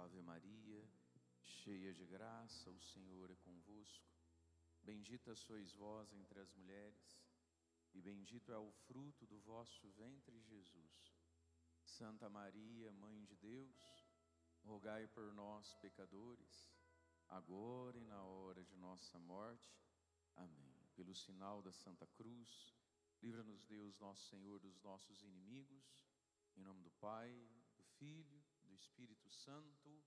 Ave Maria, cheia de graça, o Senhor é convosco. Bendita sois vós entre as mulheres, e bendito é o fruto do vosso ventre, Jesus. Santa Maria, Mãe de Deus, rogai por nós, pecadores, agora e na hora de nossa morte. Amém. Pelo sinal da Santa Cruz, livra-nos Deus, nosso Senhor, dos nossos inimigos. Em nome do Pai, do Filho, do Espírito Santo.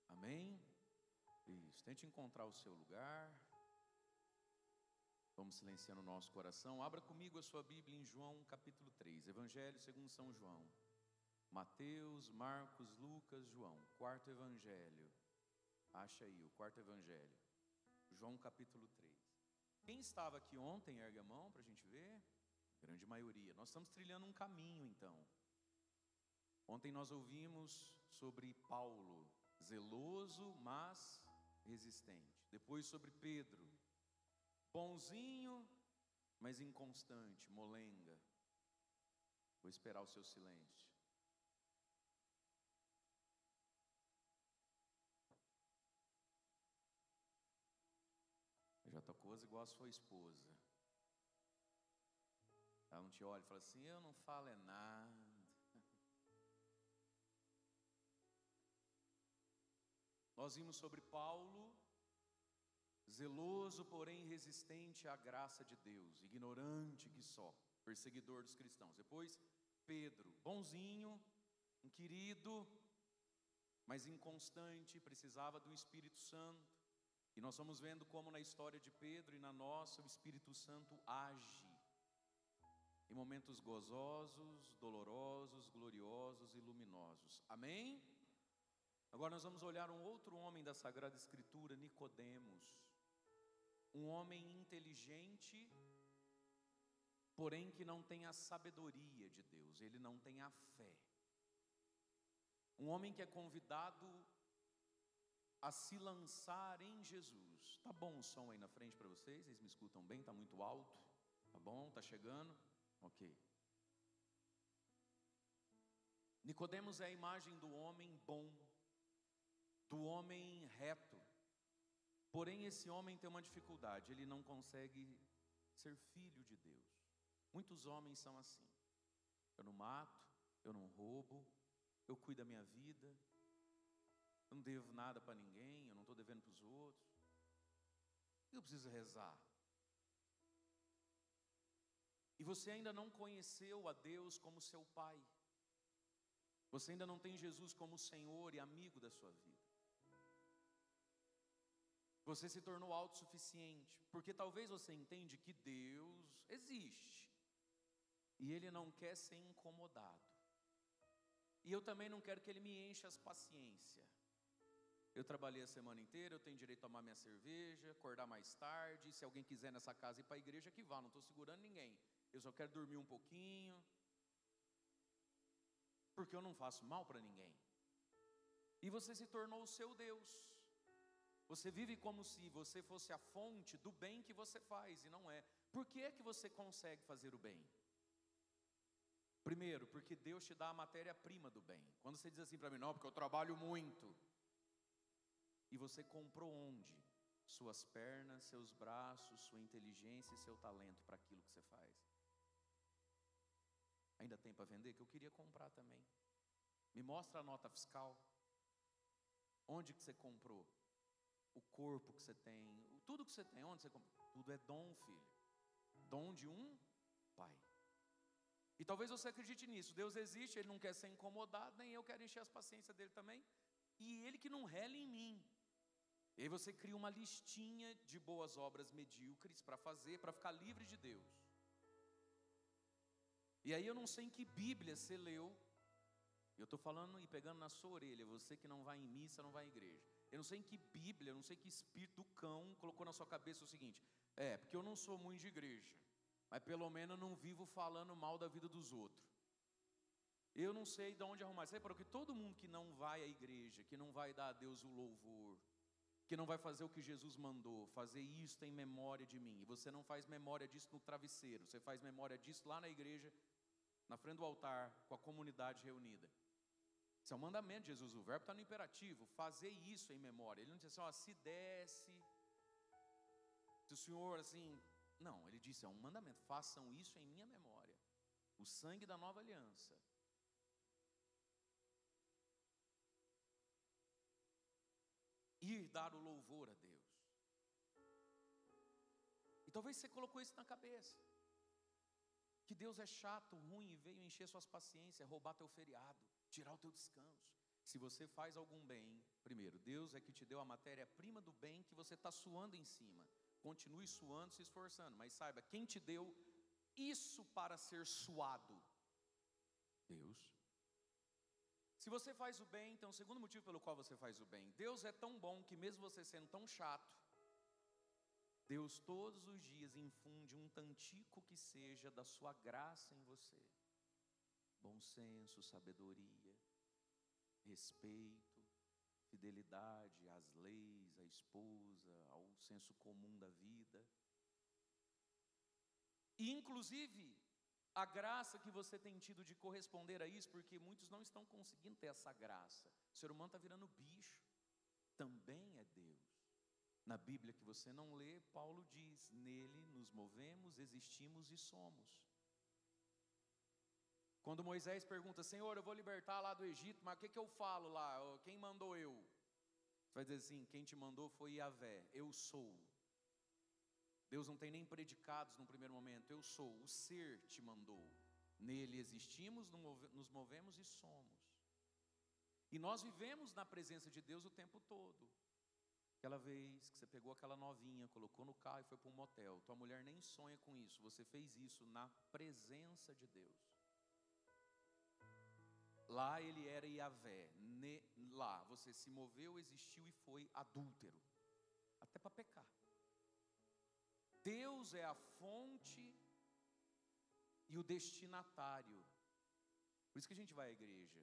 Amém? Isso. Tente encontrar o seu lugar. Vamos silenciando o nosso coração. Abra comigo a sua Bíblia em João capítulo 3. Evangelho segundo São João. Mateus, Marcos, Lucas, João. Quarto Evangelho. Acha aí o quarto Evangelho. João capítulo 3. Quem estava aqui ontem, ergue a mão para a gente ver. Grande maioria. Nós estamos trilhando um caminho então. Ontem nós ouvimos sobre Paulo, zeloso, mas resistente. Depois sobre Pedro, bonzinho, mas inconstante, molenga. Vou esperar o seu silêncio. Já tocou igual a sua esposa. Ela não te olha e fala assim: eu não falo é nada. Nós vimos sobre Paulo, zeloso, porém resistente à graça de Deus, ignorante que só, perseguidor dos cristãos. Depois Pedro, bonzinho, um querido, mas inconstante, precisava do Espírito Santo. E nós vamos vendo como na história de Pedro e na nossa, o Espírito Santo age em momentos gozosos, dolorosos, gloriosos e luminosos. Amém? Agora nós vamos olhar um outro homem da Sagrada Escritura, Nicodemos. Um homem inteligente, porém que não tem a sabedoria de Deus, ele não tem a fé. Um homem que é convidado a se lançar em Jesus. Tá bom o som aí na frente para vocês? Vocês me escutam bem? Tá muito alto? Tá bom? Tá chegando? Ok. Nicodemos é a imagem do homem bom, do homem reto. Porém esse homem tem uma dificuldade, ele não consegue ser filho de Deus. Muitos homens são assim: eu não mato, eu não roubo, eu cuido da minha vida, eu não devo nada para ninguém, eu não estou devendo para os outros. Eu preciso rezar. E você ainda não conheceu a Deus como seu Pai. Você ainda não tem Jesus como Senhor e amigo da sua vida. Você se tornou autossuficiente, porque talvez você entende que Deus existe e Ele não quer ser incomodado. E eu também não quero que Ele me encha as paciência. Eu trabalhei a semana inteira, eu tenho direito a tomar minha cerveja, acordar mais tarde. Se alguém quiser nessa casa ir para a igreja, que vá, não estou segurando ninguém. Eu só quero dormir um pouquinho, porque eu não faço mal para ninguém. E você se tornou o seu Deus. Você vive como se você fosse a fonte do bem que você faz, e não é. Por que é que você consegue fazer o bem? Primeiro, porque Deus te dá a matéria-prima do bem. Quando você diz assim para mim: não, porque eu trabalho muito. E você comprou onde? Suas pernas, seus braços, sua inteligência e seu talento para aquilo que você faz. Ainda tem para vender? Que eu queria comprar também. Me mostra a nota fiscal. Onde que você comprou? O corpo que você tem, tudo que você tem, onde você comprou? Tudo é dom, filho. Dom de um Pai. E talvez você acredite nisso. Deus existe, Ele não quer ser incomodado, nem eu quero encher as paciências dele também. E Ele que não rela em mim. E aí você cria uma listinha de boas obras medíocres para fazer, para ficar livre de Deus. E aí eu não sei em que Bíblia você leu. Eu estou falando e pegando na sua orelha, você que não vai em missa, não vai à igreja. Eu não sei em que Bíblia, eu não sei que espírito do cão colocou na sua cabeça o seguinte: porque eu não sou muito de igreja, mas pelo menos eu não vivo falando mal da vida dos outros. Eu não sei de onde arrumar. Sabe porque todo mundo que não vai à igreja, que não vai dar a Deus o louvor, que não vai fazer o que Jesus mandou, fazer isto em memória de mim, e você não faz memória disso no travesseiro, você faz memória disso lá na igreja, na frente do altar, com a comunidade reunida. Isso é um mandamento de Jesus, o verbo está no imperativo, fazer isso em memória. Ele não disse assim, ó, se desce, se o Senhor assim, não, ele disse, é um mandamento, façam isso em minha memória, o sangue da nova aliança. Ir dar o louvor a Deus. E talvez você colocou isso na cabeça, que Deus é chato, ruim e veio encher suas paciências, roubar teu feriado, tirar o teu descanso. Se você faz algum bem, primeiro, Deus é que te deu a matéria-prima do bem que você está suando em cima. Continue suando, se esforçando, mas saiba, quem te deu isso para ser suado? Deus. Se você faz o bem, então o segundo motivo pelo qual você faz o bem, Deus é tão bom que mesmo você sendo tão chato, Deus todos os dias infunde um tantico que seja da sua graça em você. Bom senso, sabedoria, respeito, fidelidade às leis, à esposa, ao senso comum da vida. E inclusive, a graça que você tem tido de corresponder a isso, porque muitos não estão conseguindo ter essa graça. O ser humano está virando bicho, também é Deus. Na Bíblia que você não lê, Paulo diz, nele nos movemos, existimos e somos. Quando Moisés pergunta, Senhor, eu vou libertar lá do Egito, mas o que eu falo lá? Quem mandou eu? Você vai dizer assim, quem te mandou foi Yahvé, eu sou. Deus não tem nem predicados no primeiro momento, eu sou, o ser te mandou. Nele existimos, nos movemos e somos. E nós vivemos na presença de Deus o tempo todo. Aquela vez que você pegou aquela novinha, colocou no carro e foi para um motel, tua mulher nem sonha com isso, você fez isso na presença de Deus. Lá ele era Yahvé, lá você se moveu, existiu e foi adúltero, até para pecar. Deus é a fonte e o destinatário. Por isso que a gente vai à igreja.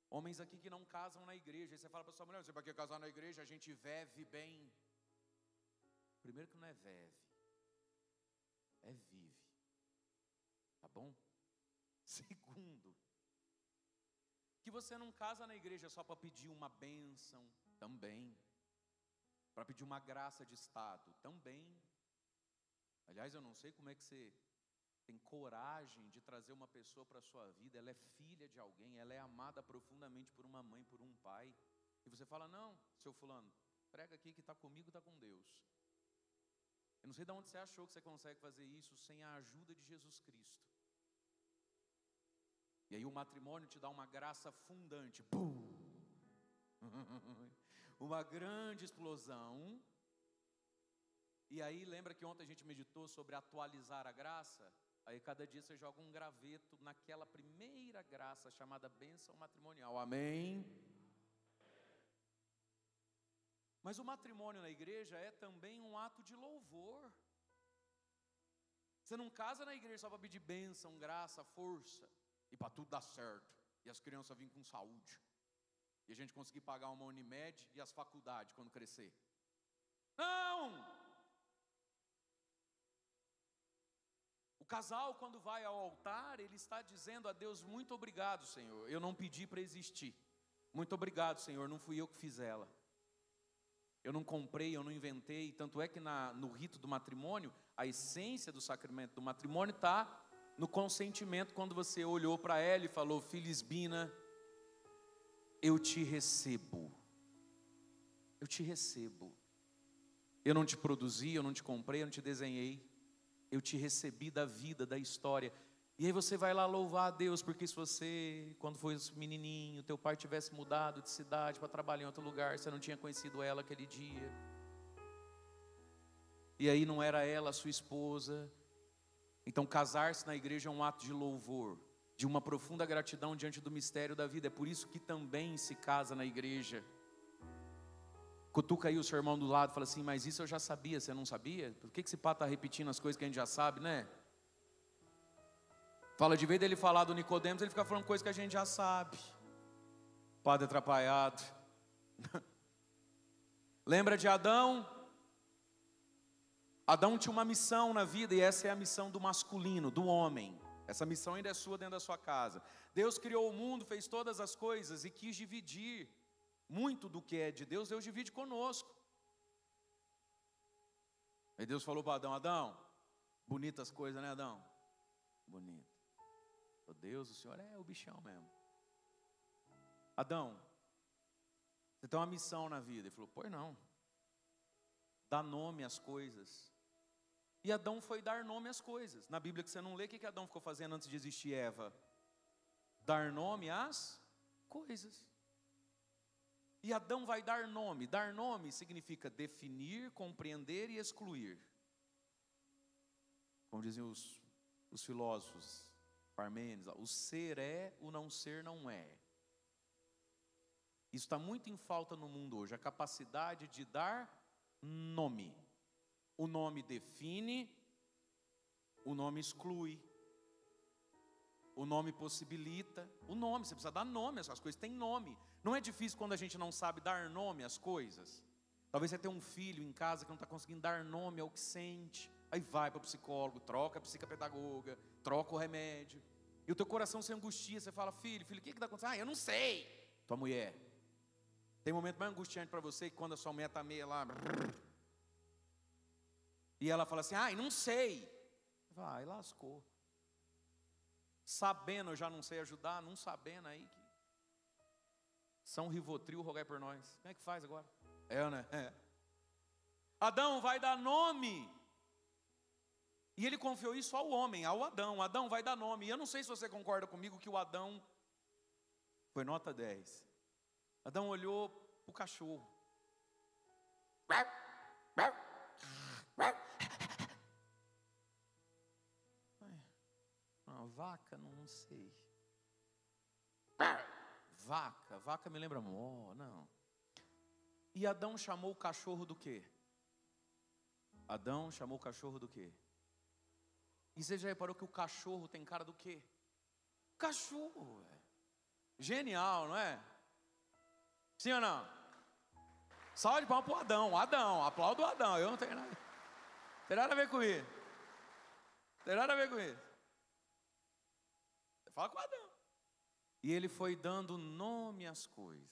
Homens aqui que não casam na igreja. Aí você fala para sua mulher, você vai querer casar na igreja, a gente vive bem. Primeiro que não é vive, é vive. Tá bom? Segundo, que você não casa na igreja só para pedir uma bênção, também. Para pedir uma graça de estado, também. Aliás, eu não sei como é que você tem coragem de trazer uma pessoa para a sua vida, ela é filha de alguém, ela é amada profundamente por uma mãe, por um pai, e você fala, não, seu fulano, prega aqui que está comigo, está com Deus. Eu não sei de onde você achou que você consegue fazer isso sem a ajuda de Jesus Cristo. E aí o matrimônio te dá uma graça fundante, uma grande explosão. E aí lembra que ontem a gente meditou sobre atualizar a graça? Aí cada dia você joga um graveto naquela primeira graça chamada bênção matrimonial, amém? Mas o matrimônio na igreja é também um ato de louvor. Você não casa na igreja só para pedir bênção, graça, força, e para tudo dar certo, e as crianças virem com saúde, e a gente conseguir pagar uma Unimed e as faculdades quando crescer. Não! O casal, quando vai ao altar, ele está dizendo a Deus, muito obrigado, Senhor, eu não pedi para existir. Muito obrigado, Senhor, não fui eu que fiz ela. Eu não comprei, eu não inventei. Tanto é que no rito do matrimônio, a essência do sacramento do matrimônio está no consentimento. Quando você olhou para ela e falou, Filisbina, eu te recebo. Eu te recebo. Eu não te produzi, eu não te comprei, eu não te desenhei. Eu te recebi da vida, da história. E aí você vai lá louvar a Deus, porque se você, quando foi menininho, teu pai tivesse mudado de cidade para trabalhar em outro lugar, você não tinha conhecido ela aquele dia. E aí não era ela a sua esposa. Então casar-se na igreja é um ato de louvor, de uma profunda gratidão diante do mistério da vida. É por isso que também se casa na igreja. Cutuca aí o seu irmão do lado e fala assim, mas isso eu já sabia, você não sabia? Por que esse pá está repetindo as coisas que a gente já sabe, né? Fala, de vez dele falar do Nicodemos, ele fica falando coisas que a gente já sabe. Padre atrapalhado. Lembra de Adão? Adão tinha uma missão na vida, e essa é a missão do masculino, do homem. Essa missão ainda é sua dentro da sua casa. Deus criou o mundo, fez todas as coisas e quis dividir. Muito do que é de Deus, Deus divide conosco. Aí Deus falou para Adão: Adão, bonitas coisas, né, Adão? Bonito. Oh, Deus, o Senhor é o bichão mesmo. Adão, você tem uma missão na vida. Ele falou: pois não. Dá nome às coisas. E Adão foi dar nome às coisas. Na Bíblia que você não lê, o que Adão ficou fazendo antes de existir Eva? Dar nome às coisas. E Adão vai dar nome. Dar nome significa definir, compreender e excluir. Como diziam os filósofos Parmênides, o ser é, o não ser não é. Isso está muito em falta no mundo hoje, a capacidade de dar nome. O nome define, o nome exclui, o nome possibilita. O nome, você precisa dar nome, as coisas têm nome. Não é difícil quando a gente não sabe dar nome às coisas. Talvez você tenha um filho em casa que não está conseguindo dar nome ao que sente. Aí vai para o psicólogo, troca a psicopedagoga, troca o remédio. E o teu coração se angustia, você fala: filho, o que está acontecendo? Ah, eu não sei. Tua mulher. Tem momento mais angustiante para você que quando a sua mulher está meio lá... E ela fala assim: ai, não sei. Vai, lascou. Sabendo eu já não sei ajudar, não sabendo aí que... São Rivotril, rogai por nós. Como é que faz agora? Né? Adão vai dar nome. E ele confiou isso ao homem, ao Adão. Adão vai dar nome. E eu não sei se você concorda comigo que o Adão foi nota 10. Adão olhou para o cachorro. Uma vaca, não sei. Vaca me lembra amor, não. E Adão chamou o cachorro do quê? Adão chamou o cachorro do quê? E você já reparou que o cachorro tem cara do quê? Cachorro, velho. Genial, não é? Sim ou não? Salve de palmas pro Adão. Adão, aplaudo o Adão. Eu não tenho nada. Tem nada a ver com isso. Tem nada a ver com isso. Fala com o Adão. E ele foi dando nome às coisas.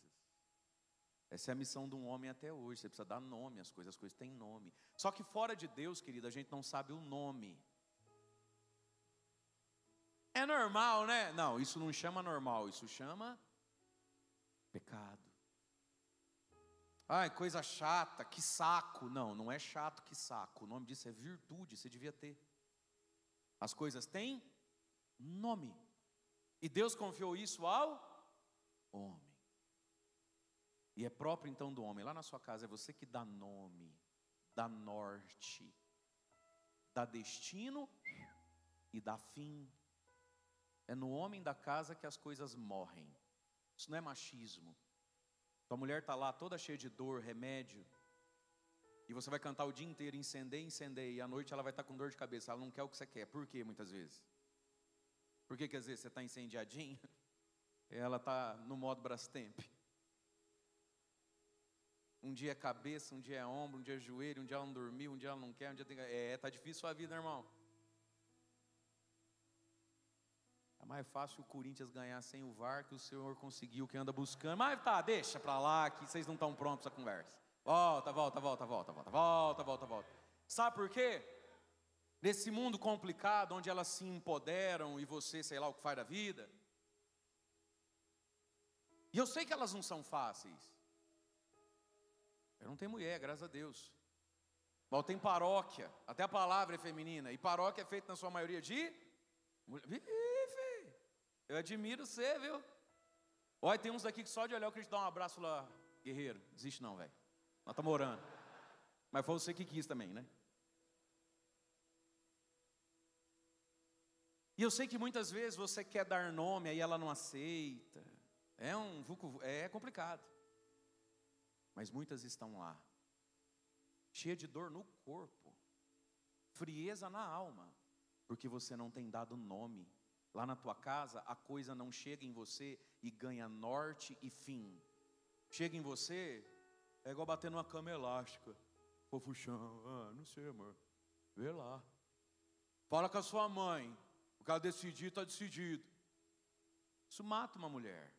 Essa é a missão de um homem até hoje. Você precisa dar nome às coisas têm nome. Só que fora de Deus, querido, a gente não sabe o nome. É normal, né? Não, isso não chama normal, isso chama pecado. Ai, coisa chata, que saco. Não, não é chato, que saco. O nome disso é virtude, você devia ter. As coisas têm nome. E Deus confiou isso ao homem. E é próprio então do homem. Lá na sua casa é você que dá nome, dá norte, dá destino e dá fim. É no homem da casa que as coisas morrem. Isso não é machismo. Tua mulher está lá toda cheia de dor, remédio, e você vai cantar o dia inteiro, incendeia, e à noite ela vai estar com dor de cabeça. Ela não quer o que você quer. Por quê, muitas vezes? Por que às vezes você está incendiadinho? Ela está no modo Brastemp. Um dia é cabeça, um dia é ombro, um dia é joelho, um dia ela não dormiu, um dia ela não quer, um dia tem... tá difícil a vida, irmão. É mais fácil o Corinthians ganhar sem o VAR que o Senhor conseguiu, que anda buscando. Mas tá, deixa pra lá que vocês não estão prontos para essa conversa. Volta. Sabe por quê? Nesse mundo complicado, onde elas se empoderam e você, sei lá o que faz da vida. E eu sei que elas não são fáceis. Eu não tenho mulher, graças a Deus. Mas tem paróquia, até a palavra é feminina. E paróquia é feita na sua maioria de mulher. Eu admiro você, viu? Olha, tem uns daqui que só de olhar eu queria te dar um abraço lá, guerreiro. Desiste não, velho. Nós estamos orando. Mas foi você que quis também, né? E eu sei que muitas vezes você quer dar nome, aí ela não aceita. É complicado. Mas muitas estão lá, cheia de dor no corpo, frieza na alma, porque você não tem dado nome. Lá na tua casa, a coisa não chega em você e ganha norte e fim. Chega em você, é igual bater numa cama elástica. Fofuchão, não sei, amor. Vê lá. Fala com a sua mãe. O cara decidir, está decidido. Isso mata uma mulher.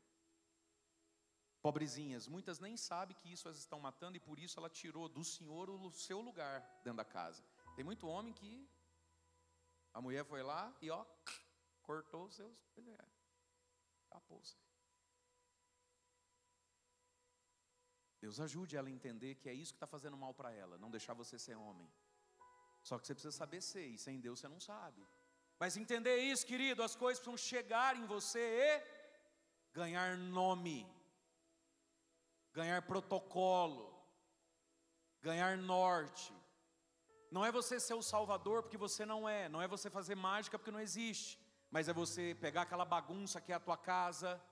Pobrezinhas, muitas nem sabem que isso as estão matando, e por isso ela tirou do Senhor o seu lugar dentro da casa. Tem muito homem que a mulher foi lá e cortou os seus. Acabou-se. Deus ajude ela a entender que é isso que está fazendo mal para ela, não deixar você ser homem. Só que você precisa saber ser, e sem Deus você não sabe. Mas entender isso, querido, as coisas precisam chegar em você e ganhar nome, ganhar protocolo, ganhar norte. Não é você ser o salvador porque você não é você fazer mágica porque não existe, mas é você pegar aquela bagunça que é a tua casa,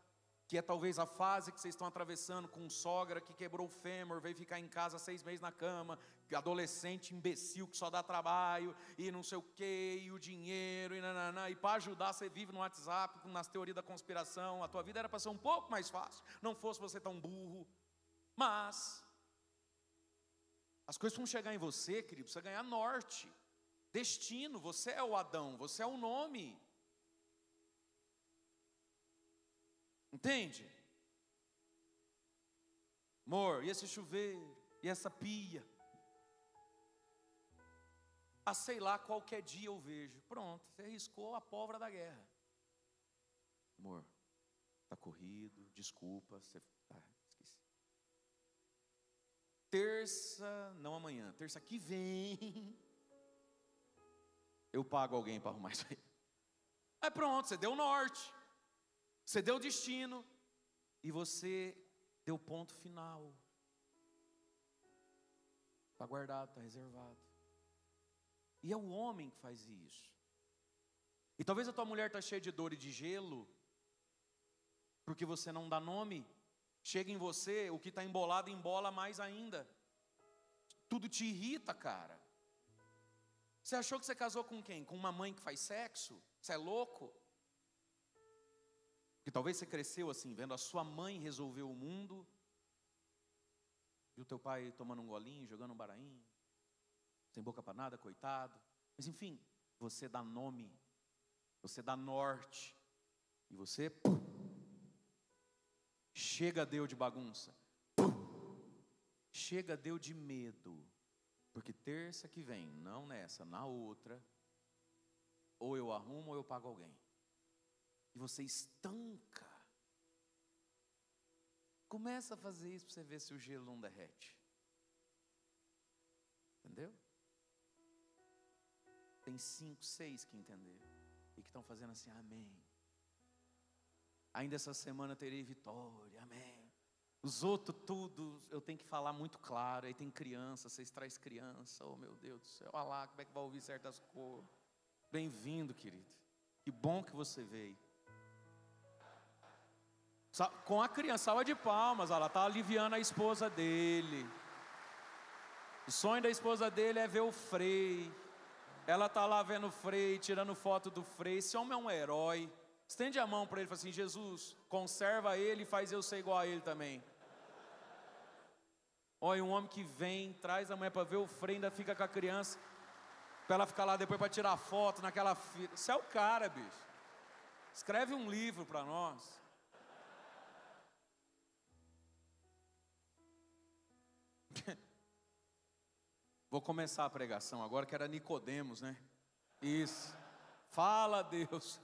que é talvez a fase que vocês estão atravessando com sogra que quebrou o fêmur, veio ficar em casa 6 meses na cama, adolescente imbecil que só dá trabalho, e não sei o que, e o dinheiro, e para ajudar você vive no WhatsApp, nas teorias da conspiração. A tua vida era para ser um pouco mais fácil, não fosse você tão burro. Mas as coisas vão chegar em você, querido, precisa ganhar norte, destino. Você é o Adão, você é o nome. Entende? Amor, e esse chuveiro? E essa pia? Sei lá, qualquer dia eu vejo. Pronto, você riscou a pólvora da guerra. Amor, está corrido, desculpa, você... esqueci. Terça, não amanhã, terça que vem, eu pago alguém para arrumar isso aí. Aí pronto, você deu o norte. Você deu o destino e você deu o ponto final. Está guardado, está reservado. E é o homem que faz isso. E talvez a tua mulher está cheia de dor e de gelo, porque você não dá nome. Chega em você, o que está embolado embola mais ainda. Tudo te irrita, cara. Você achou que você casou com quem? Com uma mãe que faz sexo? Você é louco? Porque talvez você cresceu assim, vendo a sua mãe resolver o mundo, e o teu pai tomando um golinho, jogando um barainho, sem boca para nada, coitado. Mas enfim, você dá nome, você dá norte, e você chega deu de bagunça, chega deu de medo, porque terça que vem, não nessa, na outra, ou eu arrumo ou eu pago alguém. E você estanca. Começa a fazer isso para você ver se o gelo não derrete. Entendeu? Tem 5, 6 que entenderam e que estão fazendo assim, amém. Ainda essa semana terei vitória, amém. Os outros tudo, eu tenho que falar muito claro. Aí tem criança, vocês trazem criança, oh meu Deus do céu, olha lá, como é que vai ouvir certas coisas. Bem-vindo, querido. Que bom que você veio. Com a criança, salva de palmas, ela está aliviando a esposa dele. O sonho da esposa dele é ver o Frei. Ela está lá vendo o Frei, tirando foto do Frei. Esse homem é um herói. Estende a mão para ele e fala assim: Jesus, conserva ele e faz eu ser igual a ele também. Olha, um homem que vem, traz a mulher para ver o Frei, ainda fica com a criança, para ela ficar lá depois para tirar foto naquela fila. Você é o cara, bicho. Escreve um livro para nós. Vou começar a pregação agora, que era Nicodemos, né? Isso. Fala, Deus.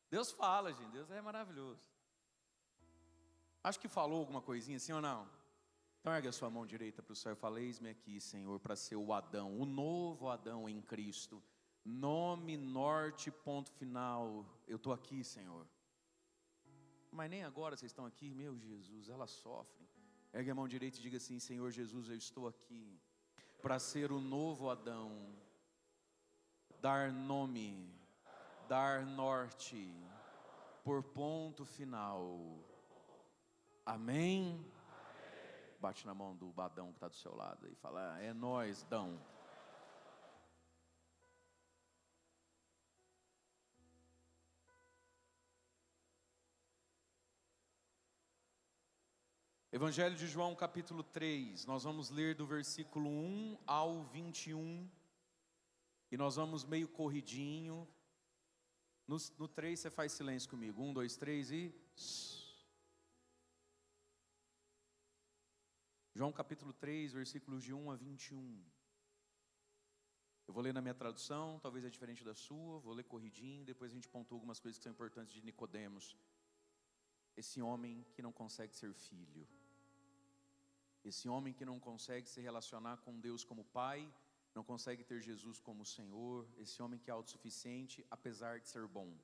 Deus fala, gente. Deus é maravilhoso. Acho que falou alguma coisinha, sim ou não? Então ergue a sua mão direita para o céu e fala: eis-me aqui, Senhor, para ser o Adão, o novo Adão em Cristo. Nome, norte, ponto final. Eu estou aqui, Senhor. Mas nem agora vocês estão aqui, meu Jesus, elas sofrem. Ergue a mão direita e diga assim: Senhor Jesus, eu estou aqui para ser o novo Adão, dar nome, dar norte, por ponto final. Amém? Bate na mão do Badão que está do seu lado e fala: é nós, Dão. Evangelho de João, capítulo 3, nós vamos ler do versículo 1 ao 21, e nós vamos meio corridinho, No 3 você faz silêncio comigo. 1, 2, 3 e... João capítulo 3, versículos de 1 a 21. Eu vou ler na minha tradução, talvez é diferente da sua, vou ler corridinho, depois a gente pontua algumas coisas que são importantes de Nicodemos. Esse homem que não consegue ser filho. Esse homem que não consegue se relacionar com Deus como Pai, não consegue ter Jesus como Senhor. Esse homem que é autossuficiente, apesar de ser bom.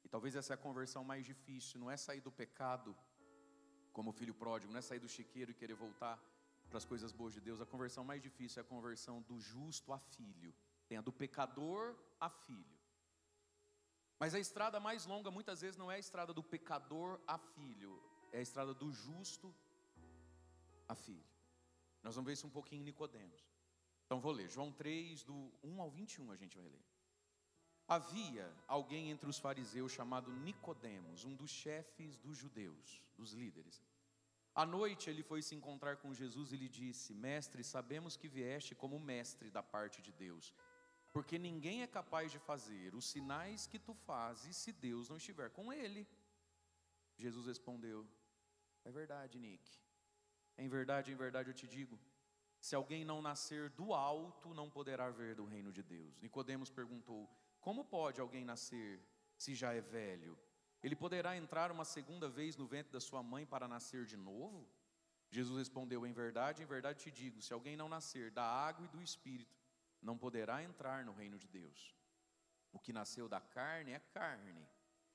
E talvez essa é a conversão mais difícil, não é sair do pecado, como o filho pródigo, não é sair do chiqueiro e querer voltar para as coisas boas de Deus. A conversão mais difícil é a conversão do justo a filho. Tem a do pecador a filho. Mas a estrada mais longa muitas vezes não é a estrada do pecador a filho, é a estrada do justo a filho. Nós vamos ver isso um pouquinho em Nicodemos. Então vou ler, João 3, do 1 ao 21 a gente vai ler. Havia alguém entre os fariseus chamado Nicodemos, um dos chefes dos judeus, dos líderes. À noite ele foi se encontrar com Jesus e lhe disse: Mestre, sabemos que vieste como mestre da parte de Deus, porque ninguém é capaz de fazer os sinais que tu fazes se Deus não estiver com ele. Jesus respondeu: é verdade, Nick. Em verdade eu te digo, se alguém não nascer do alto, não poderá ver do reino de Deus. Nicodemos perguntou: como pode alguém nascer se já é velho? Ele poderá entrar uma segunda vez no ventre da sua mãe para nascer de novo? Jesus respondeu: em verdade te digo, se alguém não nascer da água e do Espírito, não poderá entrar no reino de Deus. O que nasceu da carne é carne,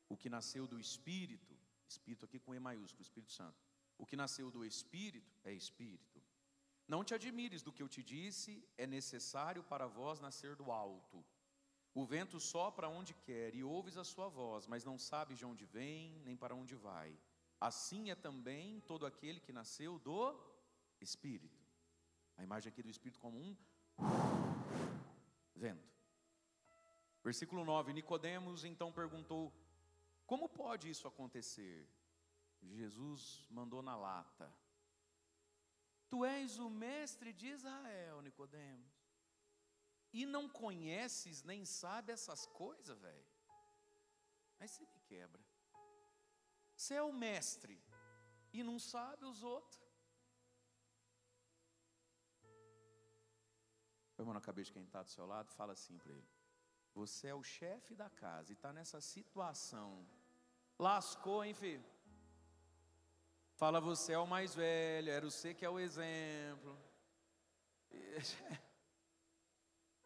o que nasceu do Espírito, Espírito aqui com E maiúsculo, Espírito Santo, o que nasceu do Espírito é Espírito. Não te admires do que eu te disse, é necessário para vós nascer do alto. O vento sopra onde quer e ouves a sua voz, mas não sabes de onde vem, nem para onde vai. Assim é também todo aquele que nasceu do Espírito. A imagem aqui do Espírito como um vento. Versículo 9, Nicodemos então perguntou: como pode isso acontecer? Jesus mandou na lata: tu és o mestre de Israel, Nicodemos, e não conheces nem sabe essas coisas, velho? Aí você me quebra. Você é o mestre e não sabe os outros. Põe a mão na cabeça de quem está do seu lado, fala assim para ele: você é o chefe da casa e está nessa situação. Lascou, hein, filho? Fala, você é o mais velho, era você que é o exemplo.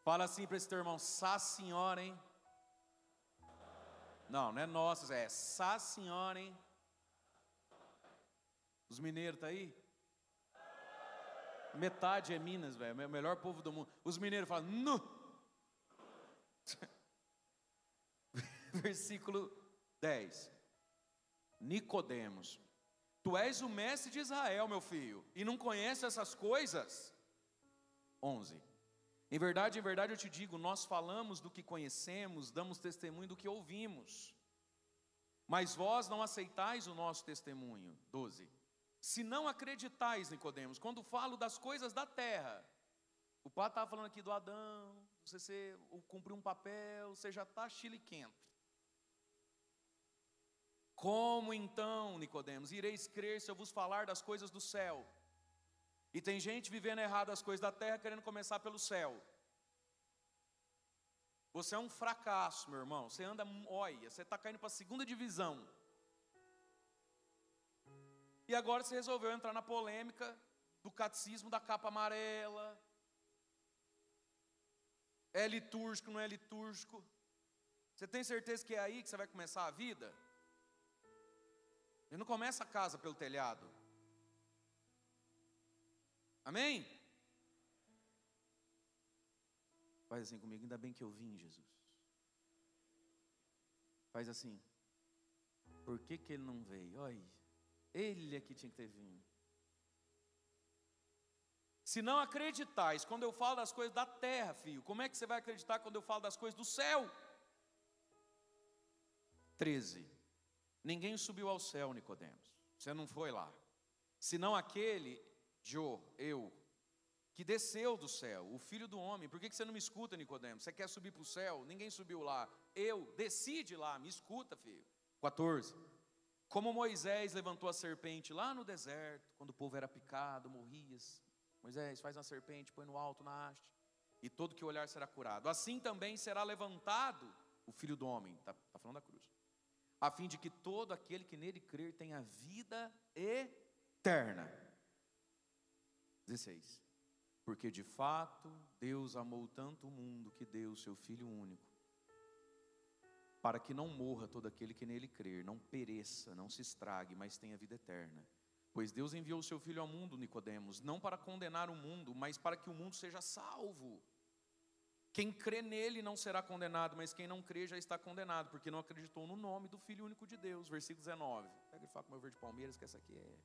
Fala assim para esse teu irmão: Sá senhora, hein? Não é nossa, é Sá senhora, hein? Os mineiros tá aí? Metade é Minas, velho, é o melhor povo do mundo. Os mineiros falam: nu. Versículo 10. Nicodemos: tu és o mestre de Israel, meu filho, e não conhece essas coisas? 11. Em verdade eu te digo, nós falamos do que conhecemos, damos testemunho do que ouvimos, mas vós não aceitais o nosso testemunho. 12. Se não acreditais, Nicodemos, quando falo das coisas da terra, o pai estava falando aqui do Adão, você cumpriu um papel, você já está chiliquento. Como então, Nicodemos, ireis crer se eu vos falar das coisas do céu? E tem gente vivendo errado as coisas da terra, querendo começar pelo céu. Você é um fracasso, meu irmão. Você anda, olha, você está caindo para a segunda divisão. E agora você resolveu entrar na polêmica do catecismo da capa amarela. É litúrgico, não é litúrgico? Você tem certeza que é aí que você vai começar a vida? Ele não começa a casa pelo telhado. Amém? Faz assim comigo: ainda bem que eu vim, Jesus. Faz assim: por que ele não veio? Olha, ele é que tinha que ter vindo. Se não acreditais quando eu falo das coisas da terra, filho, como é que você vai acreditar quando eu falo das coisas do céu? 13. Ninguém subiu ao céu, Nicodemos. Você não foi lá. Senão aquele, eu. que desceu do céu, o Filho do Homem. Por que você não me escuta, Nicodemos? Você quer subir para o céu? Ninguém subiu lá. Eu, decide lá, me escuta, filho. 14. Como Moisés levantou a serpente lá no deserto, quando o povo era picado, morria. Moisés, faz uma serpente, põe no alto na haste, e todo que olhar será curado. Assim também será levantado o Filho do Homem, está falando da cruz, a fim de que todo aquele que nele crer tenha vida eterna. 16. Porque de fato Deus amou tanto o mundo que deu o seu Filho único, para que não morra todo aquele que nele crer, não pereça, não se estrague, mas tenha vida eterna. Pois Deus enviou o seu Filho ao mundo, Nicodemos, não para condenar o mundo, mas para que o mundo seja salvo. Quem crê nele não será condenado, mas quem não crê já está condenado, porque não acreditou no nome do Filho único de Deus. Versículo 19. Pega e fala com o meu verde Palmeiras, que essa aqui é.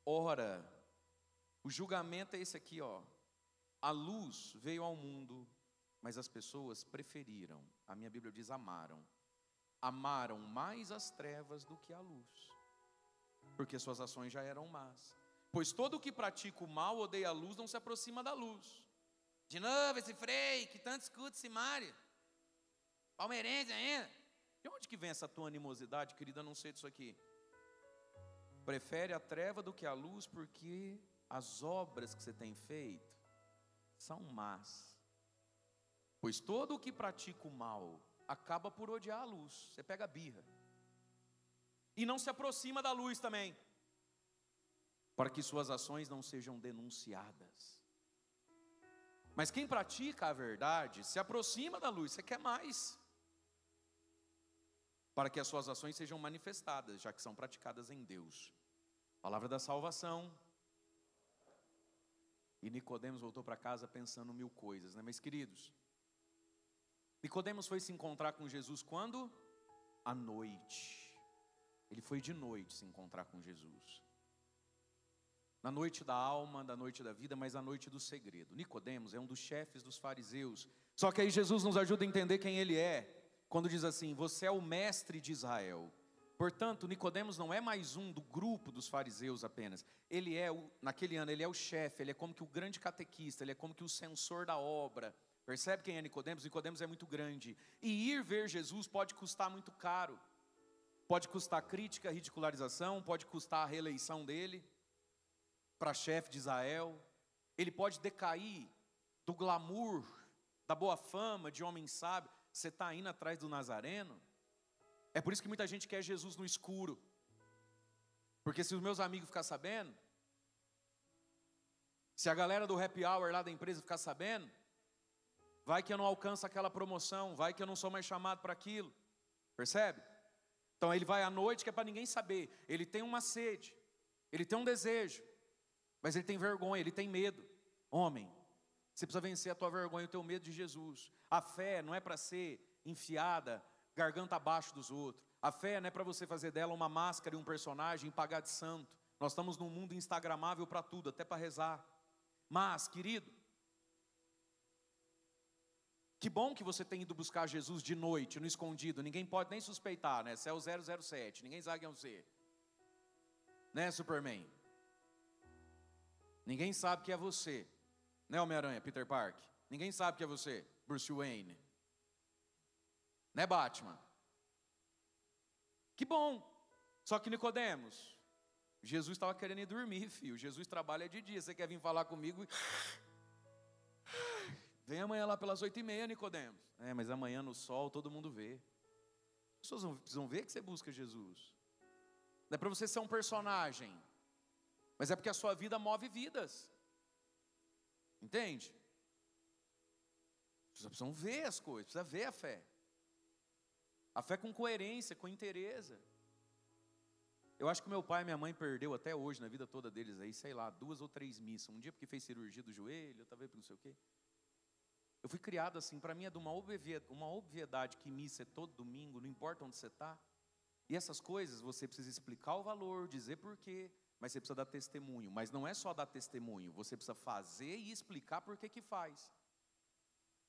Ora, o julgamento é esse aqui, ó. A luz veio ao mundo, mas as pessoas preferiram, a minha Bíblia diz amaram mais as trevas do que a luz, porque suas ações já eram más. Pois todo o que pratica o mal odeia a luz, não se aproxima da luz. De novo esse Frei, que tanto escuta esse Mário, palmeirense ainda. De onde que vem essa tua animosidade, querida? Eu não sei disso aqui. Prefere a treva do que a luz, porque as obras que você tem feito são más. Pois todo o que pratica o mal acaba por odiar a luz. Você pega a birra e não se aproxima da luz também, para que suas ações não sejam denunciadas. Mas quem pratica a verdade se aproxima da luz. Você quer mais, para que as suas ações sejam manifestadas, já que são praticadas em Deus. Palavra da salvação. E Nicodemos voltou para casa pensando mil coisas, né? Mas queridos, Nicodemos foi se encontrar com Jesus quando? À noite. Ele foi de noite se encontrar com Jesus. Na noite da alma, da noite da vida, mas a noite do segredo. Nicodemos é um dos chefes dos fariseus. Só que aí Jesus nos ajuda a entender quem ele é, quando diz assim: você é o mestre de Israel. Portanto, Nicodemos não é mais um do grupo dos fariseus apenas. Ele é, naquele ano, ele é o chefe, ele é como que o grande catequista, ele é como que o censor da obra. Percebe quem é Nicodemos? Nicodemos é muito grande. E ir ver Jesus pode custar muito caro. Pode custar crítica, ridicularização, pode custar a reeleição dele para chefe de Israel. Ele pode decair do glamour, da boa fama, de homem sábio. Você está indo atrás do Nazareno? É por isso que muita gente quer Jesus no escuro. Porque se os meus amigos ficarem sabendo, se a galera do happy hour lá da empresa ficar sabendo, vai que eu não alcanço aquela promoção, vai que eu não sou mais chamado para aquilo. Percebe? Então ele vai à noite que é para ninguém saber. Ele tem uma sede, ele tem um desejo, mas ele tem vergonha, ele tem medo. Homem, você precisa vencer a tua vergonha e o teu medo de Jesus. A fé não é para ser enfiada garganta abaixo dos outros. A fé não é para você fazer dela uma máscara e um personagem e pagar de santo. Nós estamos num mundo instagramável para tudo, até para rezar. Mas, querido, que bom que você tem ido buscar Jesus de noite, no escondido. Ninguém pode nem suspeitar, né? Você é o 007, ninguém sabe quem é você. Né, Superman? Ninguém sabe que é você. Né, Homem-Aranha, Peter Parker? Ninguém sabe que é você, Bruce Wayne. Né, Batman? Que bom. Só que Nicodemos, Jesus estava querendo ir dormir, filho. Jesus trabalha de dia. Você quer vir falar comigo? Vem amanhã lá pelas 8h30, Nicodemos. É, mas amanhã no sol todo mundo vê. As pessoas precisam ver que você busca Jesus. Não é para você ser um personagem, mas é porque a sua vida move vidas. Entende? As pessoas precisam ver as coisas, precisa ver a fé. A fé com coerência, com inteireza. Eu acho que meu pai e minha mãe perdeu até hoje, na vida toda deles aí, sei lá, 2 ou 3 missas. Um dia porque fez cirurgia do joelho, outra vez por não sei o quê. Eu fui criado assim, para mim é de uma obviedade que missa é todo domingo, não importa onde você está. E essas coisas você precisa explicar o valor, dizer porquê, mas você precisa dar testemunho. Mas não é só dar testemunho, você precisa fazer e explicar por que faz.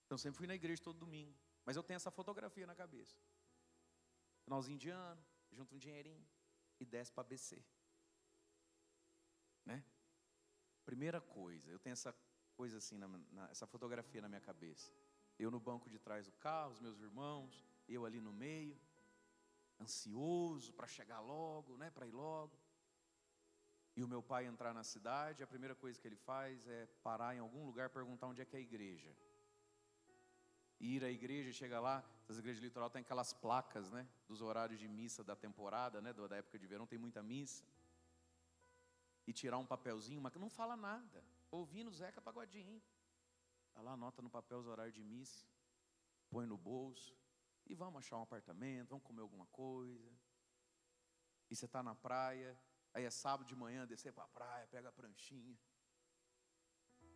Então sempre fui na igreja todo domingo, mas eu tenho essa fotografia na cabeça. Finalzinho de ano, junta um dinheirinho e desce para BC. Né? Primeira coisa, eu tenho essa coisa assim, essa fotografia na minha cabeça. Eu no banco de trás do carro, os meus irmãos, eu ali no meio, ansioso para chegar logo, né, para ir logo. E o meu pai entrar na cidade, a primeira coisa que ele faz é parar em algum lugar, perguntar onde é que é a igreja. Ir à igreja, chega lá, as igrejas do litoral tem aquelas placas, né, dos horários de missa da temporada, né, da época de verão, tem muita missa. E tirar um papelzinho, mas que não fala nada, ouvindo Zeca Pagodinho. Tá lá, anota no papel os horários de missa, põe no bolso, e vamos achar um apartamento, vamos comer alguma coisa. E você está na praia, aí é sábado de manhã, descer para a praia, pega a pranchinha.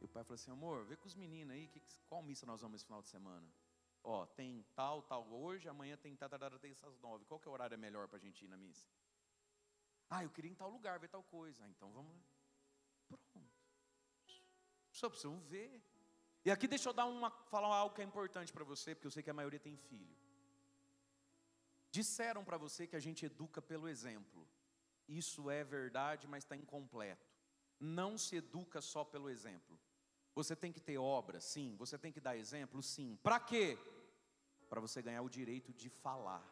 E o pai falou assim, amor, vê com os meninos aí, qual missa nós vamos esse final de semana? Ó, tem tal hoje, amanhã tem tem essas 9. Qual que é o horário melhor para a gente ir na missa? Ah, eu queria ir em tal lugar, ver tal coisa. Ah, então vamos lá. Pronto. Só precisamos ver. E aqui deixa eu falar algo que é importante para você, porque eu sei que a maioria tem filho. Disseram para você que a gente educa pelo exemplo. Isso é verdade, mas está incompleto. Não se educa só pelo exemplo. Você tem que ter obra, sim. Você tem que dar exemplo, sim. Para quê? Para você ganhar o direito de falar.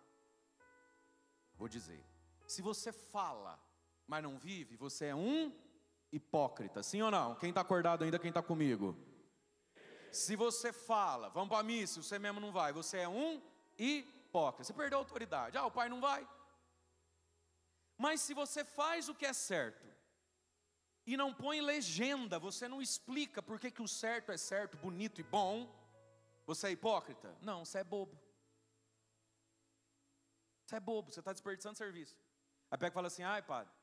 Vou dizer. Se você fala, mas não vive, você é um hipócrita. Sim ou não? Quem está acordado ainda, quem está comigo? Se você fala, vamos para a missa, você mesmo não vai, você é um hipócrita. Você perdeu a autoridade. Ah, o pai não vai. Mas se você faz o que é certo e não põe legenda, você não explica por que o certo é certo, bonito e bom, você é hipócrita? Não, você é bobo. Você é bobo, você está desperdiçando serviço. Aí pega e fala assim, ai padre,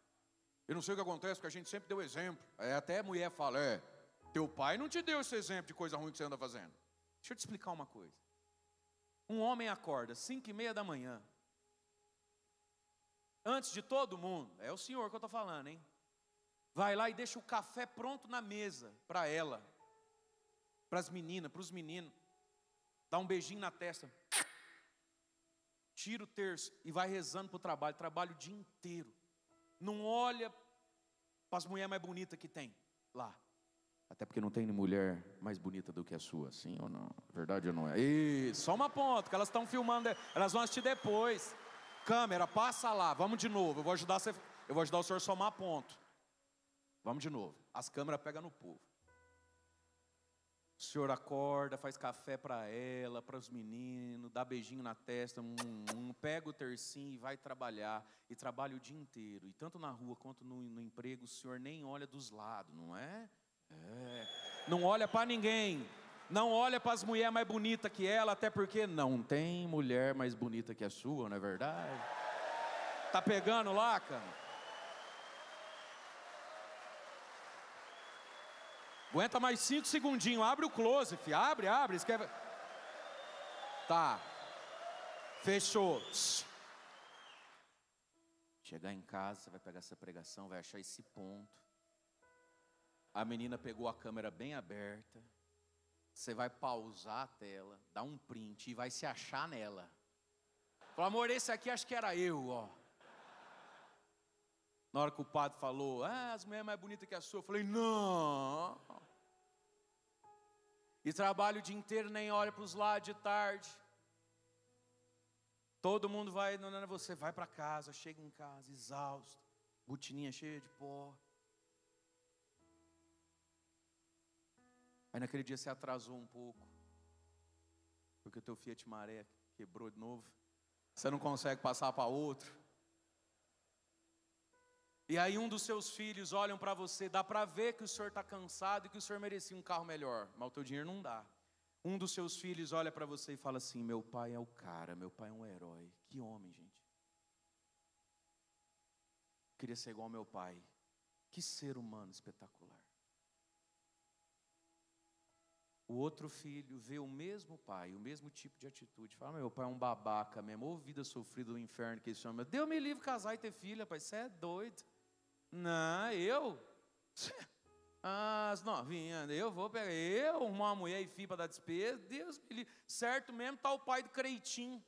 eu não sei o que acontece, porque a gente sempre deu exemplo. Aí até a mulher fala, teu pai não te deu esse exemplo de coisa ruim que você anda fazendo. Deixa eu te explicar uma coisa. Um homem acorda 5:30 da manhã, antes de todo mundo, é o senhor que eu estou falando, hein? Vai lá e deixa o café pronto na mesa, para ela, para as meninas, para os meninos. Dá um beijinho na testa. Tira o terço e vai rezando para o trabalho. Trabalha o dia inteiro. Não olha para as mulheres mais bonitas que tem lá. Até porque não tem mulher mais bonita do que a sua, sim ou não? Verdade ou não é? E só uma ponta, que elas estão filmando, elas vão assistir depois. Câmera, passa lá, vamos de novo. Eu vou ajudar o senhor a somar ponto. Vamos de novo. As câmeras pegam no povo. O senhor acorda, faz café para ela, para os meninos, dá beijinho na testa, pega o tercinho e vai trabalhar. E trabalha o dia inteiro. E tanto na rua quanto no emprego, o senhor nem olha dos lados, não é? Não olha para ninguém. Não olha para as mulheres mais bonitas que ela, até porque não tem mulher mais bonita que a sua, não é verdade? Tá pegando lá, cara? Aguenta mais 5 segundinhos, abre o close, filho. Abre, escreve. Tá. Fechou. Chegar em casa, você vai pegar essa pregação, vai achar esse ponto. A menina pegou a câmera bem aberta. Você vai pausar a tela, dar um print e vai se achar nela. Fala, amor, esse aqui acho que era eu, ó. Na hora que o padre falou, as mulheres mais bonitas que a sua, eu falei, não. E trabalha o dia inteiro, nem olha para os lados de tarde. Todo mundo vai, você vai para casa, chega em casa, exausto, botininha cheia de pó. Aí naquele dia você atrasou um pouco, porque o teu Fiat Maré quebrou de novo. Você não consegue passar para outro. E aí um dos seus filhos olham para você, dá para ver que o senhor está cansado e que o senhor merecia um carro melhor, mas o teu dinheiro não dá. Um dos seus filhos olha para você e fala assim, meu pai é o cara, meu pai é um herói. Que homem, gente. Eu queria ser igual ao meu pai. Que ser humano espetacular. O outro filho vê o mesmo pai, o mesmo tipo de atitude. Fala, meu pai é um babaca mesmo, ou vida sofrida do inferno que esse homem. Deus me livre casar e ter filha, rapaz, você é doido. Não, eu? As novinhas, eu vou pegar, eu arrumar uma mulher e filho para dar despesa, Deus me livre. Certo mesmo, tá o pai do creitinho.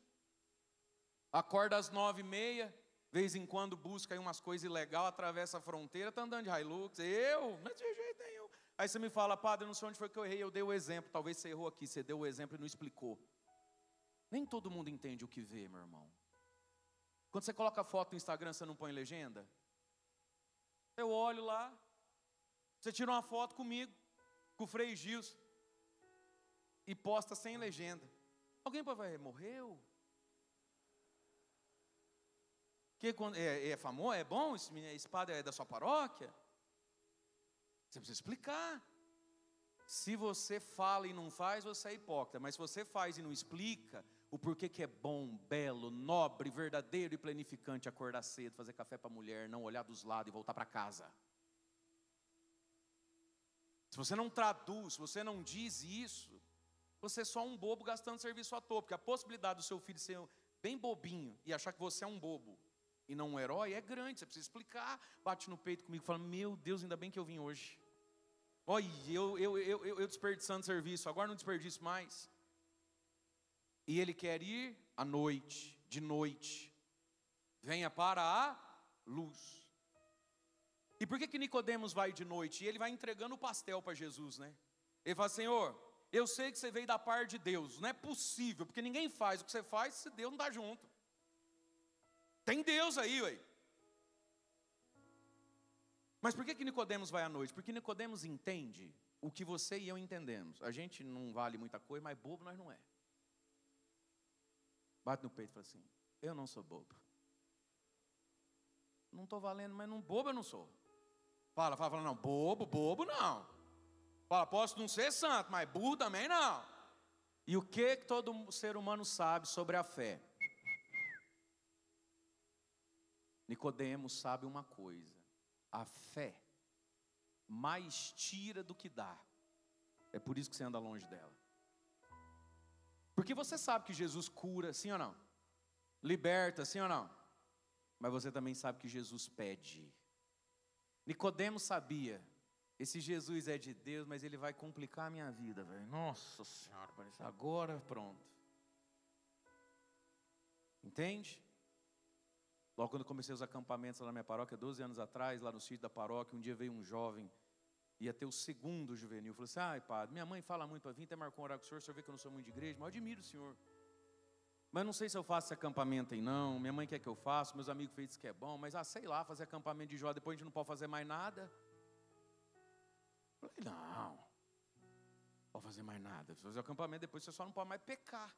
Acorda às 9:30, vez em quando busca aí umas coisas ilegais, atravessa a fronteira, tá andando de Hilux. Eu? Não é de jeito nenhum. Aí você me fala, padre, eu não sei onde foi que eu errei, eu dei o exemplo. Talvez você errou aqui, você deu o exemplo e não explicou. Nem todo mundo entende o que vê, meu irmão. Quando você coloca foto no Instagram, você não põe legenda? Eu olho lá, você tira uma foto comigo, com o Frei Gilson, e posta sem legenda. Alguém pode falar, morreu? É famoso? É bom? Esse padre é da sua paróquia? Você precisa explicar. Se você fala e não faz, você é hipócrita. Mas se você faz e não explica o porquê que é bom, belo, nobre, verdadeiro e planificante acordar cedo, fazer café para a mulher, não olhar dos lados e voltar para casa. Se você não traduz, se você não diz isso, você é só um bobo gastando serviço à toa. Porque a possibilidade do seu filho ser bem bobinho e achar que você é um bobo e não um herói é grande. Você precisa explicar. Bate no peito comigo e fala, meu Deus, ainda bem que eu vim hoje. Olha, eu desperdiçando serviço, agora não desperdiço mais. E ele quer ir à noite, de noite. Venha para a luz. E por que Nicodemos vai de noite? E ele vai entregando o pastel para Jesus, né? Ele fala, Senhor, eu sei que você veio da parte de Deus. Não é possível, porque ninguém faz o que você faz se Deus não dá junto. Tem Deus aí, ué. Mas por que Nicodemos vai à noite? Porque Nicodemos entende o que você e eu entendemos. A gente não vale muita coisa, mas bobo nós não é. Bate no peito e fala assim, eu não sou bobo. Não estou valendo, mas não bobo eu não sou. Fala, não, bobo não. Fala, posso não ser santo, mas burro também não. E o que todo ser humano sabe sobre a fé? Nicodemos sabe uma coisa. A fé mais tira do que dá. É por isso que você anda longe dela. Porque você sabe que Jesus cura, sim ou não? Liberta, sim ou não? Mas você também sabe que Jesus pede. Nicodemos sabia, esse Jesus é de Deus, mas ele vai complicar a minha vida, velho. Nossa Senhora, parece agora pronto. Entende? Logo quando comecei os acampamentos lá na minha paróquia, 12 anos atrás, lá no sítio da paróquia, um dia veio um jovem, ia ter o segundo juvenil. Falou assim, ai padre, minha mãe fala muito para vir, até marcou um horário com o senhor vê que eu não sou muito de igreja, mas eu admiro o senhor. Mas não sei se eu faço esse acampamento aí não, minha mãe quer que eu faça, meus amigos fez que é bom, mas sei lá, fazer acampamento de Jó, depois a gente não pode fazer mais nada. Eu falei, não pode fazer mais nada, se fazer acampamento depois você só não pode mais pecar.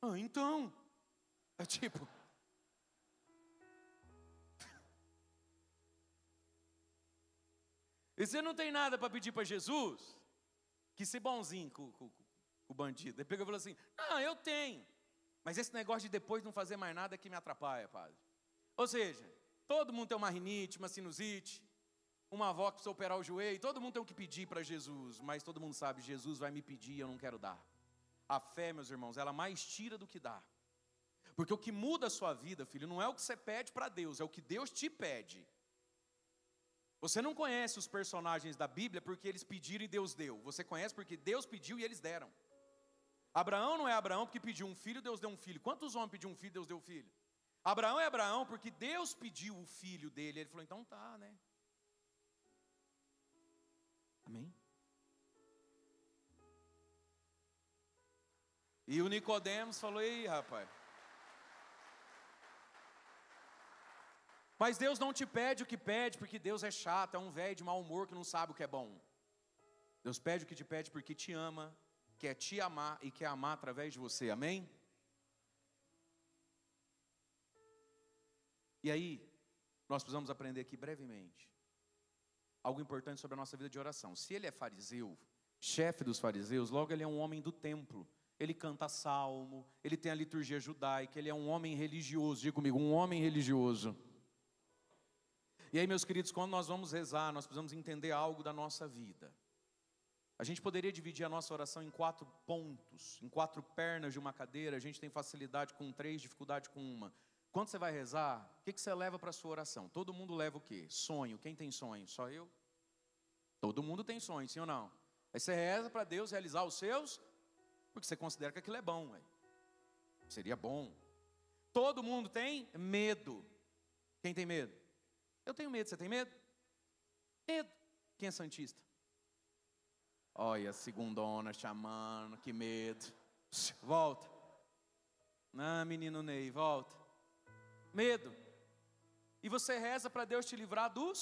Ah, então, é tipo... E você não tem nada para pedir para Jesus? Que ser bonzinho com o bandido. Ele pegou e falou assim, não, eu tenho. Mas esse negócio de depois não fazer mais nada é que me atrapalha, padre. Ou seja, todo mundo tem uma rinite, uma sinusite, uma avó que precisa operar o joelho, todo mundo tem o que pedir para Jesus, mas todo mundo sabe, Jesus vai me pedir e eu não quero dar. A fé, meus irmãos, ela mais tira do que dá. Porque o que muda a sua vida, filho, não é o que você pede para Deus, é o que Deus te pede. Você não conhece os personagens da Bíblia porque eles pediram e Deus deu. Você conhece porque Deus pediu e eles deram. Abraão não é Abraão porque pediu um filho, Deus deu um filho. Quantos homens pediu um filho, Deus deu um filho? Abraão é Abraão porque Deus pediu o filho dele. Ele falou, então tá, né? Amém? E o Nicodemos falou, ei rapaz. Mas Deus não te pede o que pede porque Deus é chato, é um velho de mau humor que não sabe o que é bom. Deus pede o que te pede porque te ama, quer te amar e quer amar através de você, amém? E aí, nós precisamos aprender aqui brevemente algo importante sobre a nossa vida de oração. Se ele é fariseu, chefe dos fariseus, logo ele é um homem do templo. Ele canta salmo, ele tem a liturgia judaica, ele é um homem religioso. Diga comigo, um homem religioso. E aí, meus queridos, quando nós vamos rezar, nós precisamos entender algo da nossa vida. A gente poderia dividir a nossa oração em 4 pontos, em 4 pernas de uma cadeira. A gente tem facilidade com 3, dificuldade com uma. Quando você vai rezar, o que você leva para a sua oração? Todo mundo leva o quê? Sonho. Quem tem sonho? Só eu? Todo mundo tem sonho, sim ou não? Aí você reza para Deus realizar os seus, porque você considera que aquilo é bom. Ué. Seria bom. Todo mundo tem medo. Quem tem medo? Eu tenho medo. Você tem medo? Medo. Quem é santista? Olha, a segundona chamando, que medo. Volta. Não, menino Ney, volta. Medo. E você reza para Deus te livrar do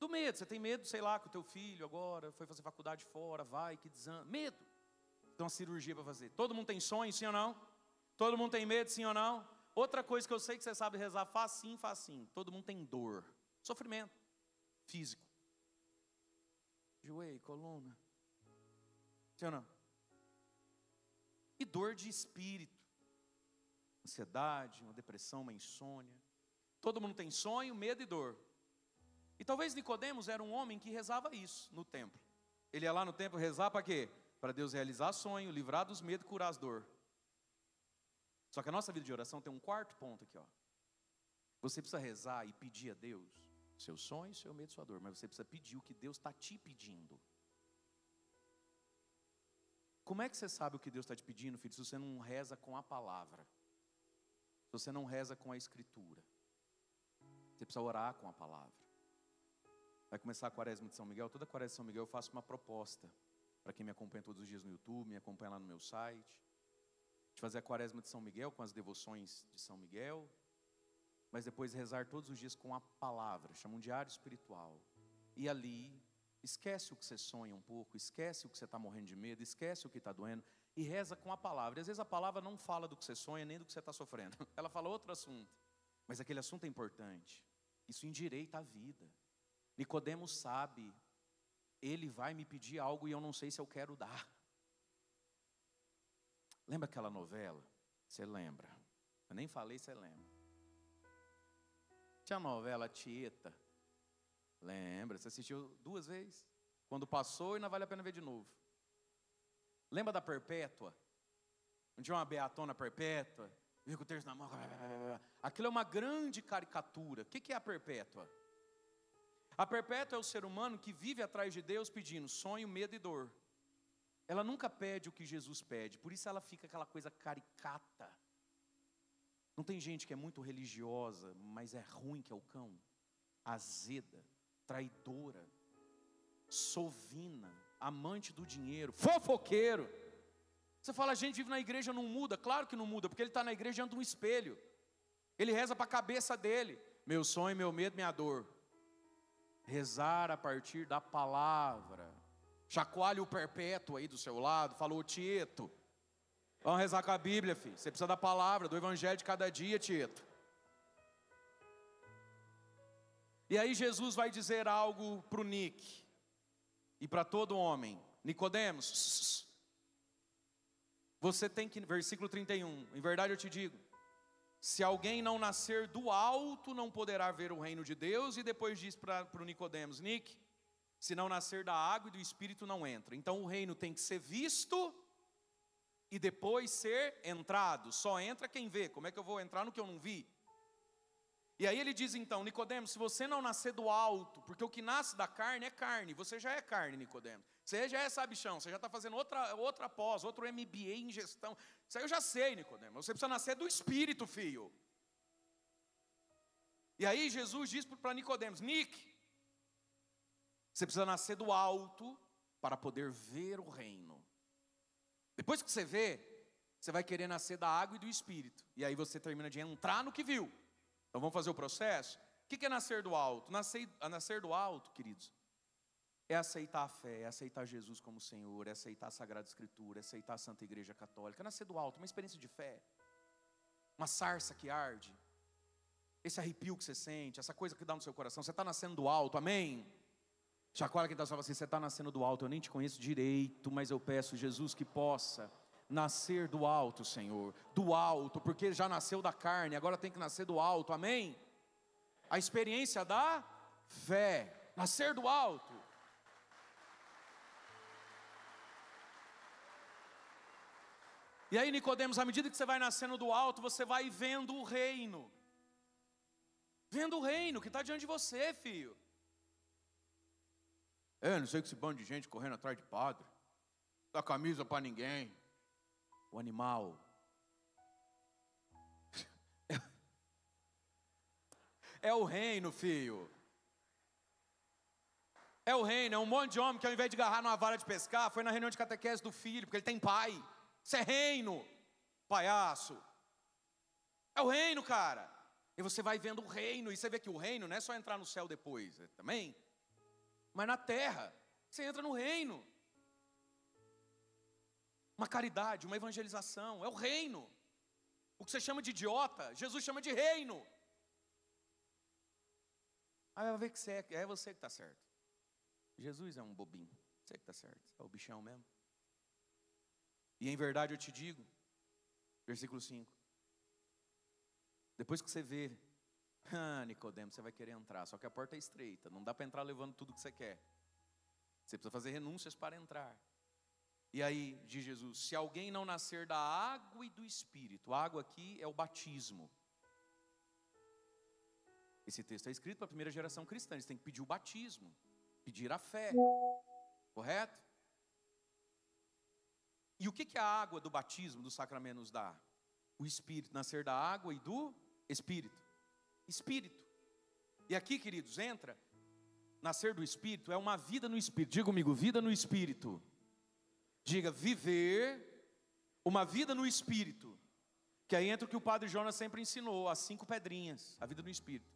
medo. Você tem medo, sei lá, que o teu filho agora foi fazer faculdade fora, vai, que desânimo. Medo. Tem uma cirurgia para fazer. Todo mundo tem sonho, sim ou não? Todo mundo tem medo, sim ou não? Outra coisa que eu sei que você sabe rezar, facinho, facinho. Todo mundo tem dor. Sofrimento. Físico. Joelho, coluna. Sim ou não? E dor de espírito. Ansiedade, uma depressão, uma insônia. Todo mundo tem sonho, medo e dor. E talvez Nicodemos era um homem que rezava isso no templo. Ele ia lá no templo rezar para quê? Para Deus realizar sonho, livrar dos medos e curar as dores. Só que a nossa vida de oração tem um quarto ponto aqui, ó. Você precisa rezar e pedir a Deus seu sonho, seu medo, sua dor. Mas você precisa pedir o que Deus está te pedindo. Como é que você sabe o que Deus está te pedindo, filho, se você não reza com a palavra? Se você não reza com a escritura? Você precisa orar com a palavra. Vai começar a quaresma de São Miguel. Toda quaresma de São Miguel eu faço uma proposta. Para quem me acompanha todos os dias no YouTube, me acompanha lá no meu site. De fazer a quaresma de São Miguel com as devoções de São Miguel. Mas depois rezar todos os dias com a palavra. Chama um diário espiritual. E ali, esquece o que você sonha um pouco. Esquece o que você está morrendo de medo. Esquece o que está doendo. E reza com a palavra. E às vezes a palavra não fala do que você sonha, nem do que você está sofrendo. Ela fala outro assunto. Mas aquele assunto é importante. Isso endireita a vida. Nicodemos sabe, ele vai me pedir algo e eu não sei se eu quero dar. Lembra aquela novela? Você lembra? Eu nem falei, você lembra. Tinha a novela Tieta. Lembra? Você assistiu 2 vezes? Quando passou e não vale a pena ver de novo. Lembra da Perpétua? Não tinha uma beatona perpétua? Viu com o terço na mão. Aquilo é uma grande caricatura. O que é a Perpétua? A Perpétua é o ser humano que vive atrás de Deus pedindo sonho, medo e dor. Ela nunca pede o que Jesus pede, por isso ela fica aquela coisa caricata. Não tem gente que é muito religiosa, mas é ruim que é o cão? Azeda, traidora, sovina, amante do dinheiro, fofoqueiro. Você fala, a gente vive na igreja, não muda. Claro que não muda, porque ele está na igreja diante de um espelho. Ele reza para a cabeça dele. Meu sonho, meu medo, minha dor. Rezar a partir da palavra. Chacoalhe o perpétuo aí do seu lado. Falou, Tieto. Vamos rezar com a Bíblia, filho. Você precisa da palavra, do evangelho de cada dia, Tieto. E aí Jesus vai dizer algo para o Nick. E para todo homem. Nicodemos. Você tem que, versículo 31. Em verdade eu te digo. Se alguém não nascer do alto, não poderá ver o reino de Deus. E depois diz para o Nicodemos, Nick, se não nascer da água e do Espírito não entra. Então o reino tem que ser visto e depois ser entrado. Só entra quem vê. Como é que eu vou entrar no que eu não vi? E aí ele diz então, Nicodemos, se você não nascer do alto, porque o que nasce da carne é carne. Você já é carne, Nicodemos. Você já é sabichão, você já está fazendo outra pós, outro MBA em gestão. Isso aí eu já sei, Nicodemos. Você precisa nascer do Espírito, filho. E aí Jesus diz para Nicodemos, Nick, você precisa nascer do alto para poder ver o reino. Depois que você vê, você vai querer nascer da água e do Espírito. E aí você termina de entrar no que viu. Então vamos fazer o processo? O que é nascer do alto? Nascer do alto, queridos, é aceitar a fé, é aceitar Jesus como Senhor, é aceitar a Sagrada Escritura, é aceitar a Santa Igreja Católica. É nascer do alto, uma experiência de fé. Uma sarça que arde. Esse arrepio que você sente, essa coisa que dá no seu coração. Você está nascendo do alto, amém? Chacoalha quem está falando assim, você está nascendo do alto. Eu nem te conheço direito, mas eu peço, Jesus, que possa nascer do alto, Senhor. Do alto, porque já nasceu da carne, agora tem que nascer do alto, amém? A experiência da fé. Nascer do alto. E aí, Nicodemos, à medida que você vai nascendo do alto, você vai vendo o reino. Vendo o reino que está diante de você, filho. Não sei que esse bando de gente correndo atrás de padre. Dá camisa para ninguém. O animal. É o reino, filho. É o reino, é um monte de homem que ao invés de agarrar numa vara de pescar, foi na reunião de catequese do filho, porque ele tem pai. Isso é reino, palhaço. É o reino, cara. E você vai vendo o reino, e você vê que o reino não é só entrar no céu depois, também. Mas na terra, você entra no reino. Uma caridade, uma evangelização, é o reino. O que você chama de idiota, Jesus chama de reino. Aí vai ver que é você que está certo. Jesus é um bobinho, você que está certo, é o bichão mesmo. E em verdade eu te digo, versículo 5. Depois que você vê, Nicodemo, você vai querer entrar, só que a porta é estreita, não dá para entrar levando tudo que você quer. Você precisa fazer renúncias para entrar. E aí, diz Jesus, se alguém não nascer da água e do Espírito, a água aqui é o batismo. Esse texto é escrito para a primeira geração cristã, eles têm que pedir o batismo, pedir a fé, correto? E o que a água do batismo, do sacramento nos dá? O Espírito, nascer da água e do Espírito. Espírito. E aqui, queridos, entra, nascer do Espírito é uma vida no Espírito. Diga comigo, vida no Espírito. Diga, viver uma vida no Espírito. Que aí entra o que o Padre Jonas sempre ensinou, as 5 pedrinhas, a vida no Espírito.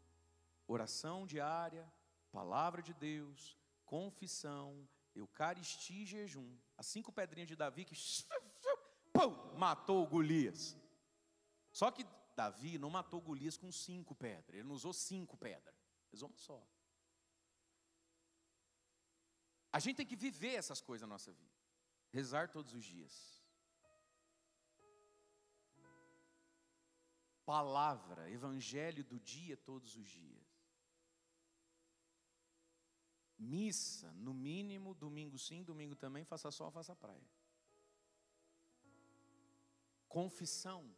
Oração diária, palavra de Deus, confissão, eucaristia e jejum. As 5 pedrinhas de Davi que matou Golias. Só que Davi não matou Golias com 5 pedras, ele não usou 5 pedras, ele usou uma só. A gente tem que viver essas coisas na nossa vida. Rezar todos os dias. Palavra, evangelho do dia todos os dias. Missa, no mínimo, domingo sim, domingo também, faça sol, faça praia. Confissão,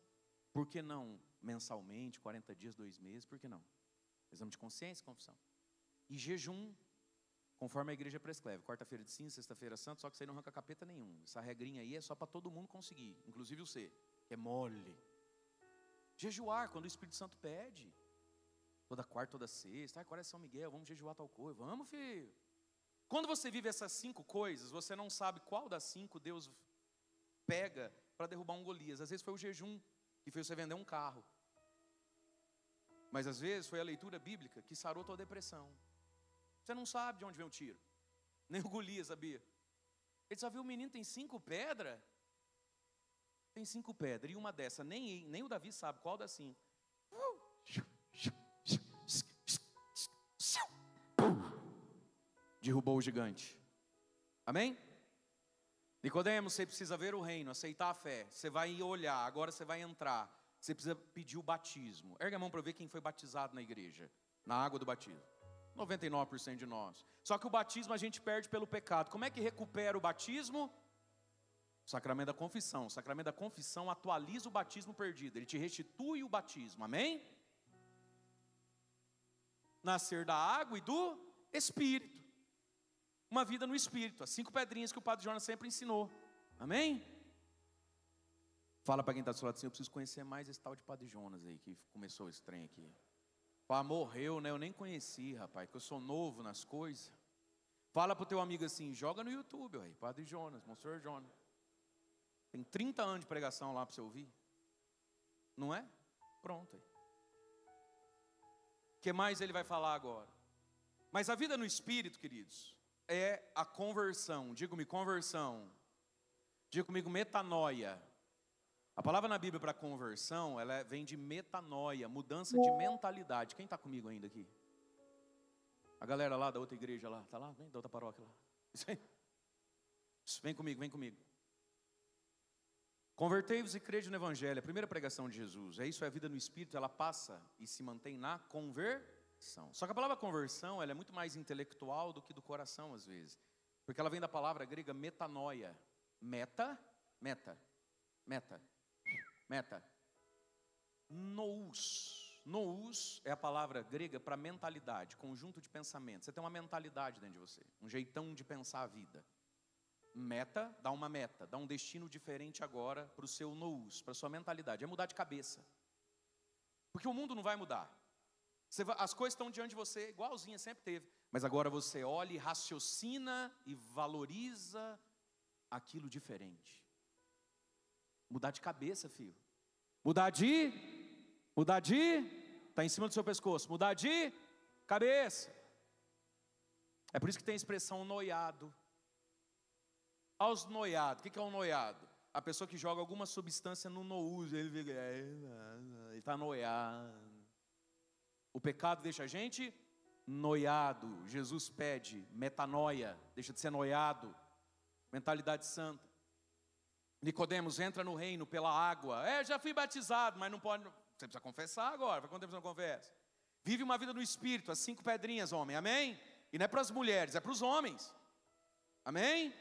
por que não mensalmente, 40 dias, 2 meses, por que não? Exame de consciência, confissão. E jejum, conforme a igreja prescreve, quarta-feira de cinza, sexta-feira santa, só que você não arranca capeta nenhum. Essa regrinha aí é só para todo mundo conseguir, inclusive você, que é mole. Jejuar, quando o Espírito Santo pede. Toda quarta, toda sexta, agora é São Miguel, vamos jejuar tal coisa. Vamos, filho. Quando você vive essas 5 coisas, você não sabe qual das 5 Deus pega para derrubar um Golias. Às vezes foi o jejum que fez você vender um carro. Mas às vezes foi a leitura bíblica que sarou tua depressão. Você não sabe de onde vem o tiro. Nem o Golias sabia. Ele só viu o menino tem 5 pedras. Tem 5 pedras. E uma dessa, nem o Davi sabe qual das 5. Derrubou o gigante. Amém? Nicodemo, você precisa ver o reino, aceitar a fé. Você vai olhar, agora você vai entrar. Você precisa pedir o batismo. Erga a mão para ver quem foi batizado na igreja, na água do batismo. 99% de nós. Só que o batismo a gente perde pelo pecado. Como é que recupera o batismo? O sacramento da confissão. O sacramento da confissão atualiza o batismo perdido. Ele te restitui o batismo. Amém? Nascer da água e do Espírito. Uma vida no Espírito. As 5 pedrinhas que o Padre Jonas sempre ensinou. Amém? Fala para quem está do seu lado assim, eu preciso conhecer mais esse tal de Padre Jonas aí, que começou esse trem aqui. Pá, morreu, né? Eu nem conheci, rapaz, que eu sou novo nas coisas. Fala para o teu amigo assim, joga no YouTube, aí, Padre Jonas, Monsenhor Jonas. Tem 30 anos de pregação lá para você ouvir. Não é? Pronto aí. O que mais ele vai falar agora? Mas a vida no Espírito, queridos, é a conversão. Diga-me conversão. Diga comigo metanoia. A palavra na Bíblia para conversão, ela vem de metanoia, mudança de mentalidade. Quem está comigo ainda aqui? A galera lá da outra igreja lá, está lá? Vem da outra paróquia lá. Isso aí. Vem comigo, vem comigo. Convertei-vos e crede no Evangelho, a primeira pregação de Jesus. É isso, é a vida no Espírito, ela passa e se mantém na conversão. Só que a palavra conversão, ela é muito mais intelectual do que do coração às vezes. Porque ela vem da palavra grega metanoia. Meta. Nous é a palavra grega para mentalidade, conjunto de pensamento. Você tem uma mentalidade dentro de você, um jeitão de pensar a vida. Meta, dá um destino diferente agora para o seu nous, para a sua mentalidade. É mudar de cabeça. Porque o mundo não vai mudar. As coisas estão diante de você, igualzinha, sempre teve. Mas agora você olha e raciocina e valoriza aquilo diferente. Mudar de cabeça, filho. Mudar de, está em cima do seu pescoço. Mudar de cabeça. É por isso que tem a expressão noiado. Aos noiados, o que é um noiado? A pessoa que joga alguma substância no nouso, ele está noiado. O pecado deixa a gente noiado. Jesus pede metanoia, deixa de ser noiado. Mentalidade santa. Nicodemos entra no reino pela água. Já fui batizado, mas não pode. Você precisa confessar agora. Faz quanto tempo você não confessa? Vive uma vida no Espírito, as 5 pedrinhas, homem, amém? E não é para as mulheres, é para os homens, amém?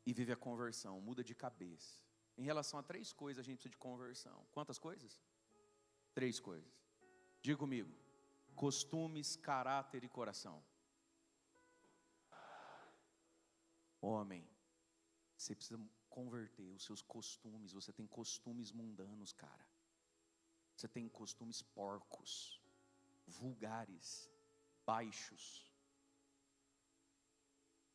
E vive a conversão, muda de cabeça. Em relação a 3 coisas a gente precisa de conversão. Quantas coisas? 3 coisas. Diga comigo: costumes, caráter e coração. Homem, você precisa converter os seus costumes. Você tem costumes mundanos, cara. Você tem costumes porcos, vulgares, baixos.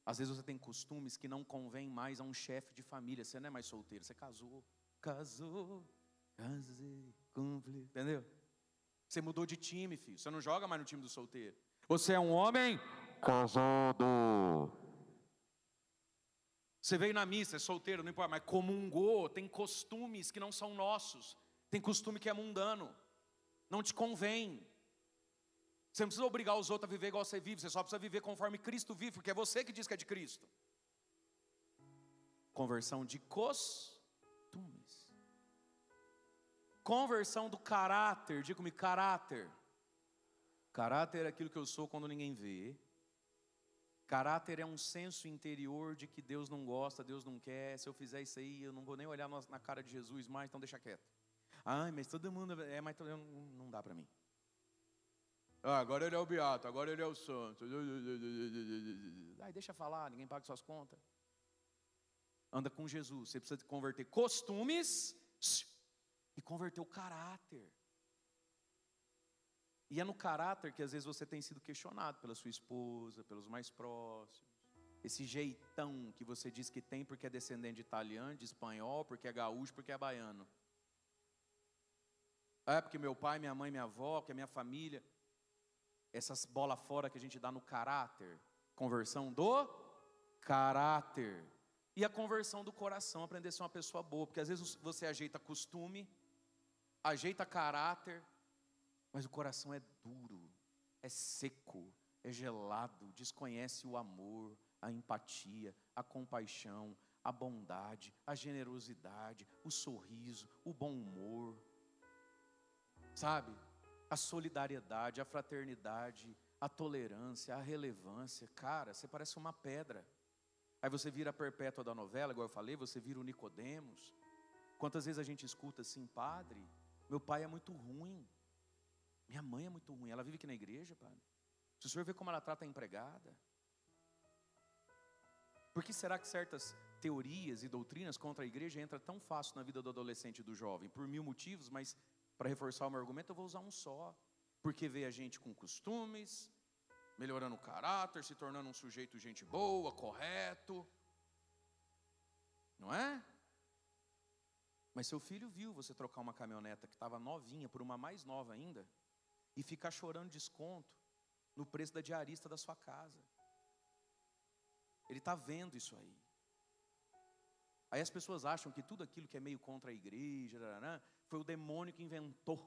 Às vezes você tem costumes que não convém mais a um chefe de família. Você não é mais solteiro, você casei, cumpri, entendeu? Você mudou de time, filho. Você não joga mais no time do solteiro. Você é um homem casado. Você veio na missa, é solteiro, não importa, mas comungou. Tem costumes que não são nossos. Tem costume que é mundano. Não te convém. Você não precisa obrigar os outros a viver igual você vive. Você só precisa viver conforme Cristo vive, porque é você que diz que é de Cristo. Conversão de costumes. Conversão do caráter. Diga comigo, caráter. Caráter é aquilo que eu sou quando ninguém vê. Caráter é um senso interior de que Deus não gosta, Deus não quer. Se eu fizer isso aí, eu não vou nem olhar na cara de Jesus mais, então deixa quieto. Ai, mas todo mundo mas não dá para mim. Agora ele é o beato, agora ele é o santo. Ai, deixa falar, ninguém paga suas contas. Anda com Jesus. Você precisa converter costumes e converter o caráter. E é no caráter que às vezes você tem sido questionado pela sua esposa, pelos mais próximos. Esse jeitão que você diz que tem porque é descendente de italiano, de espanhol, porque é gaúcho, porque é baiano. Porque meu pai, minha mãe, minha avó, que é minha família. Essas bolas fora que a gente dá no caráter. Conversão do caráter. E a conversão do coração, aprender a ser uma pessoa boa. Porque às vezes você ajeita costume, ajeita caráter, mas o coração é duro, é seco, é gelado, desconhece o amor, a empatia, a compaixão, a bondade, a generosidade, o sorriso, o bom humor. Sabe? A solidariedade, a fraternidade, a tolerância, a relevância. Cara, você parece uma pedra. Aí você vira a Perpétua da novela, igual eu falei, você vira o Nicodemos. Quantas vezes a gente escuta assim: padre, meu pai é muito ruim, minha mãe é muito ruim, ela vive aqui na igreja, padre. Se o senhor vê como ela trata a empregada. Por que será que certas teorias e doutrinas contra a igreja entram tão fácil na vida do adolescente e do jovem? Por 1000 motivos, mas para reforçar o meu argumento eu vou usar um só. Porque vê a gente com costumes, melhorando o caráter, se tornando um sujeito gente boa, correto. Não é? Mas seu filho viu você trocar uma caminhoneta que estava novinha por uma mais nova ainda e ficar chorando desconto no preço da diarista da sua casa. Ele está vendo isso aí. Aí as pessoas acham que tudo aquilo que é meio contra a igreja foi o demônio que inventou.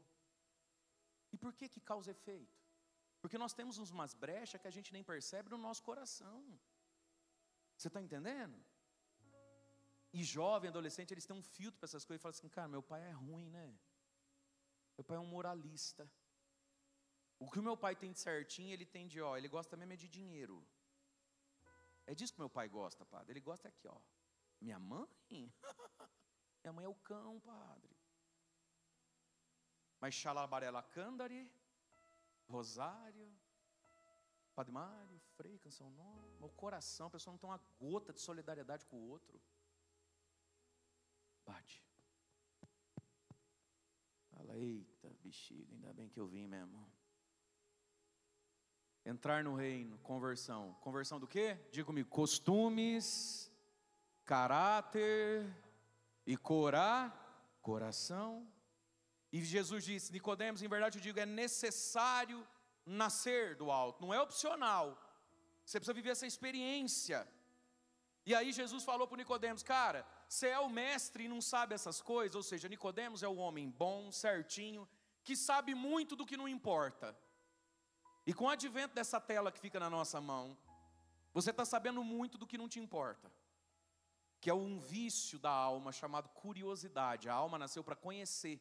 E por que causa efeito? Porque nós temos umas brechas que a gente nem percebe no nosso coração. Você está entendendo? E jovem, adolescente, eles têm um filtro para essas coisas e falam assim: cara, meu pai é ruim, né? Meu pai é um moralista. O que o meu pai tem de certinho, ele tem de, ele gosta mesmo é de dinheiro. É disso que meu pai gosta, padre. Ele gosta aqui, Minha mãe? Minha mãe é o cão, padre. Mas Xalabarela Candari, Rosário, Padre Mário, Frei, Canção Nova. O coração, a pessoa não tem uma gota de solidariedade com o outro. Bate. Fala, eita bexiga, ainda bem que eu vim mesmo. Entrar no reino, conversão. Conversão do quê? Diga comigo, costumes, caráter e coração. E Jesus disse, Nicodemos, em verdade eu digo, é necessário nascer do alto, não é opcional. Você precisa viver essa experiência. E aí Jesus falou para Nicodemos, cara, você é o mestre e não sabe essas coisas. Ou seja, Nicodemos é o homem bom, certinho, que sabe muito do que não importa. E com o advento dessa tela que fica na nossa mão, você está sabendo muito do que não te importa. Que é um vício da alma chamado curiosidade. A alma nasceu para conhecer.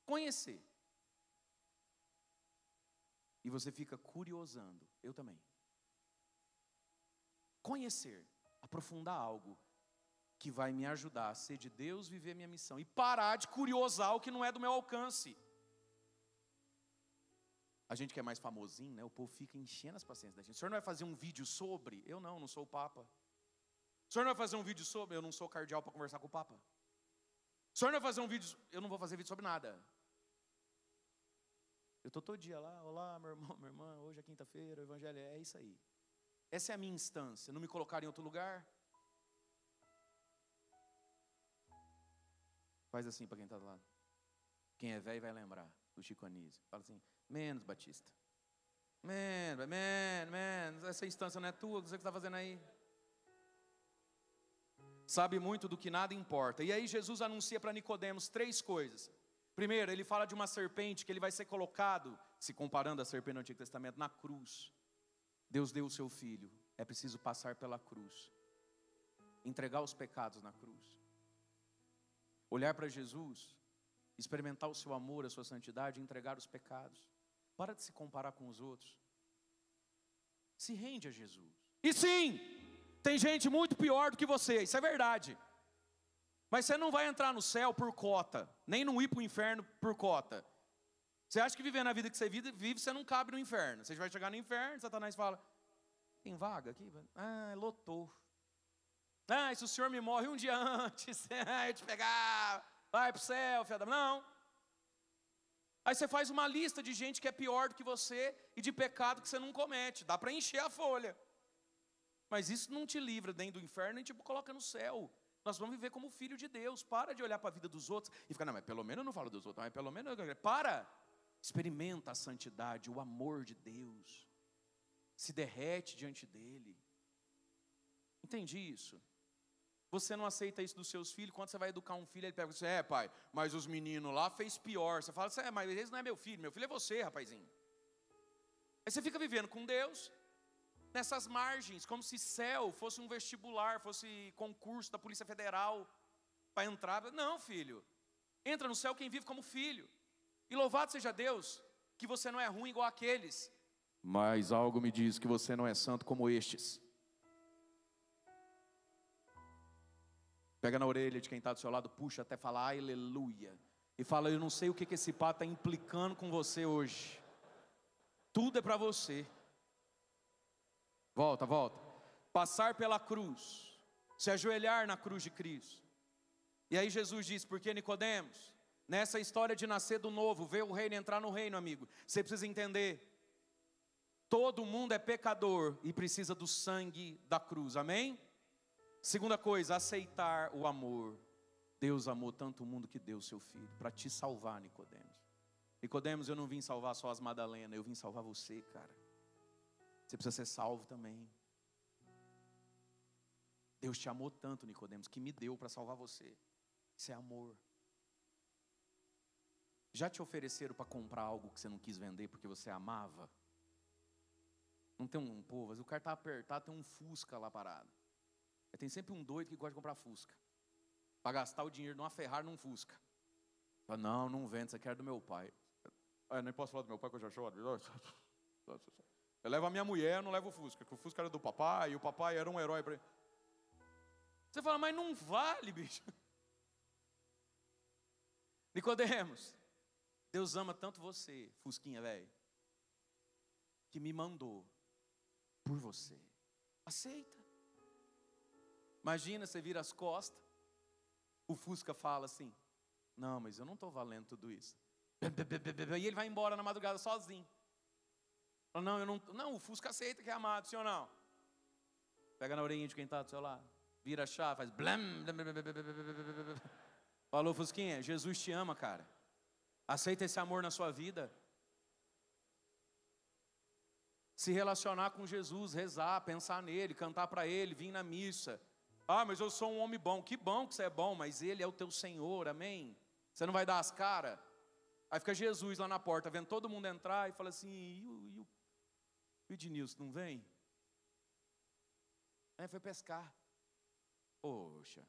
Conhecer. E você fica curiosando. Eu também. Conhecer. Aprofundar algo que vai me ajudar a ser de Deus, viver minha missão. E parar de curiosar o que não é do meu alcance. A gente que é mais famosinho, né? O povo fica enchendo as paciências da gente. O senhor não vai fazer um vídeo sobre? Eu não sou o Papa. O senhor não vai fazer um vídeo sobre? Eu não sou cardeal para conversar com o Papa. O senhor não vai fazer um vídeo? Eu não vou fazer vídeo sobre nada. Eu estou todo dia lá, olá meu irmão, minha irmã, hoje é quinta-feira, o evangelho é isso aí. Essa é a minha instância, não me colocar em outro lugar. Faz assim para quem está do lado. Quem é velho vai lembrar do Chico Anísio. Fala assim, menos Batista. Menos, essa instância não é tua, o que você está fazendo aí? Sabe muito do que nada importa. E aí Jesus anuncia para Nicodemos 3 coisas. Primeiro, ele fala de uma serpente que ele vai ser colocado, se comparando à serpente do Antigo Testamento, na cruz. Deus deu o seu filho, é preciso passar pela cruz. Entregar os pecados na cruz. Olhar para Jesus, experimentar o seu amor, a sua santidade, e entregar os pecados. Para de se comparar com os outros. Se rende a Jesus. E sim, tem gente muito pior do que você, isso é verdade. Mas você não vai entrar no céu por cota, nem não ir para o inferno por cota. Você acha que vivendo a vida que você vive, você não cabe no inferno. Você vai chegar no inferno, Satanás fala, tem vaga aqui? Ah, lotou. Ah, e se o senhor me morre um dia antes, eu te pegar, vai para o céu, filha da... Não. Aí você faz uma lista de gente que é pior do que você e de pecado que você não comete. Dá para encher a folha. Mas isso não te livra dentro do inferno e te coloca no céu. Nós vamos viver como filho de Deus. Para de olhar para a vida dos outros e ficar, não, mas pelo menos eu não falo dos outros. Mas pelo menos eu... Para! Experimenta a santidade, o amor de Deus. Se derrete diante dele. Entendi isso? Você não aceita isso dos seus filhos. Quando você vai educar um filho, ele pega você, pai, mas os meninos lá fez pior. Você fala, mas esse não é meu filho é você, rapazinho. Aí você fica vivendo com Deus nessas margens, como se céu fosse um vestibular, fosse concurso da Polícia Federal para entrar. Não, filho. Entra no céu quem vive como filho. E louvado seja Deus, que você não é ruim igual aqueles. Mas algo me diz que você não é santo como estes. Pega na orelha de quem está do seu lado, puxa até falar aleluia. E fala, eu não sei o que esse pá está implicando com você hoje. Tudo é para você. Volta. Passar pela cruz. Se ajoelhar na cruz de Cristo. E aí Jesus diz, porque Nicodemos, nessa história de nascer do novo, ver o reino, entrar no reino, amigo, você precisa entender. Todo mundo é pecador e precisa do sangue da cruz, amém? Segunda coisa, aceitar o amor. Deus amou tanto o mundo que deu o seu filho, para te salvar, Nicodemos. Nicodemos, eu não vim salvar só as Madalena, eu vim salvar você, cara. Você precisa ser salvo também. Deus te amou tanto, Nicodemos, que me deu para salvar você. Isso é amor. Já te ofereceram para comprar algo que você não quis vender porque você amava? Não tem um povo, o cara está apertado, tem um Fusca lá parado. Tem sempre um doido que gosta de comprar Fusca. Para gastar o dinheiro numa Ferrari num Fusca. Fala, não vende, isso aqui era do meu pai. Eu nem posso falar do meu pai que eu já choro. Eu levo a minha mulher, eu não levo o Fusca. Porque o Fusca era do papai e o papai era um herói para ele. Você fala, mas não vale, bicho. Nicodemos, Deus ama tanto você, Fusquinha velho, que me mandou por você. Aceita. Imagina, você vira as costas, o Fusca fala assim, Não, mas eu não estou valendo tudo isso. E ele vai embora na madrugada sozinho. Fala, não, eu não. Não, o Fusca aceita que é amado, sim ou não? Pega na orelhinha de quem está do seu lado. Vira a chave, faz blam. Falou, Fusquinha, Jesus te ama, cara. Aceita esse amor na sua vida. Se relacionar com Jesus, rezar, pensar nele, cantar para ele, vir na missa. Ah, mas eu sou um homem bom. Que bom que você é bom, mas ele é o teu Senhor, amém? Você não vai dar as caras? Aí fica Jesus lá na porta, vendo todo mundo entrar e fala assim, e o Ednilson não vem? Aí foi pescar. Poxa.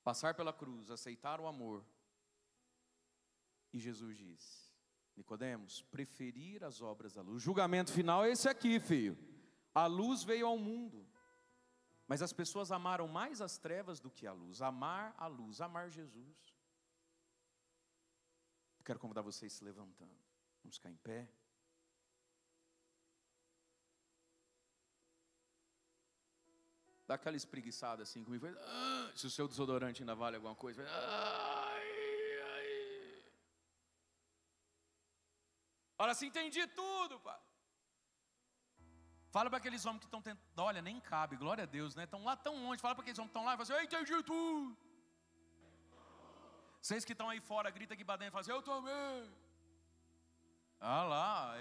Passar pela cruz, aceitar o amor. E Jesus diz, Nicodemos, preferir as obras da luz. O julgamento final é esse aqui, filho. A luz veio ao mundo. Mas as pessoas amaram mais as trevas do que a luz. Amar a luz, amar Jesus. Eu quero convidar vocês se levantando. Vamos ficar em pé. Dá aquela espreguiçada assim comigo. Se o seu desodorante ainda vale alguma coisa. Olha assim, entendi tudo, pai. Fala para aqueles homens que estão tentando. Olha, nem cabe, glória a Deus, né? Estão lá tão longe. Fala para aqueles homens que estão lá e fala assim, eu entendi tudo. Vocês que estão aí fora, grita aqui para dentro e fala assim, eu também. Ah lá,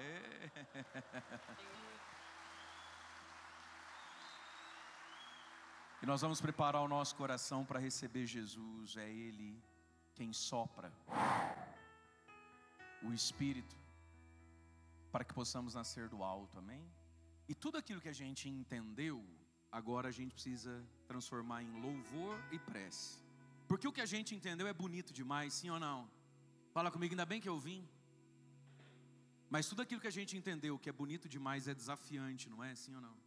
E nós vamos preparar o nosso coração para receber Jesus. É Ele quem sopra o Espírito para que possamos nascer do alto, amém? E tudo aquilo que a gente entendeu, agora a gente precisa transformar em louvor e prece. Porque o que a gente entendeu é bonito demais, sim ou não? Fala comigo, ainda bem que eu vim. Mas tudo aquilo que a gente entendeu que é bonito demais é desafiante, não é? Sim ou não?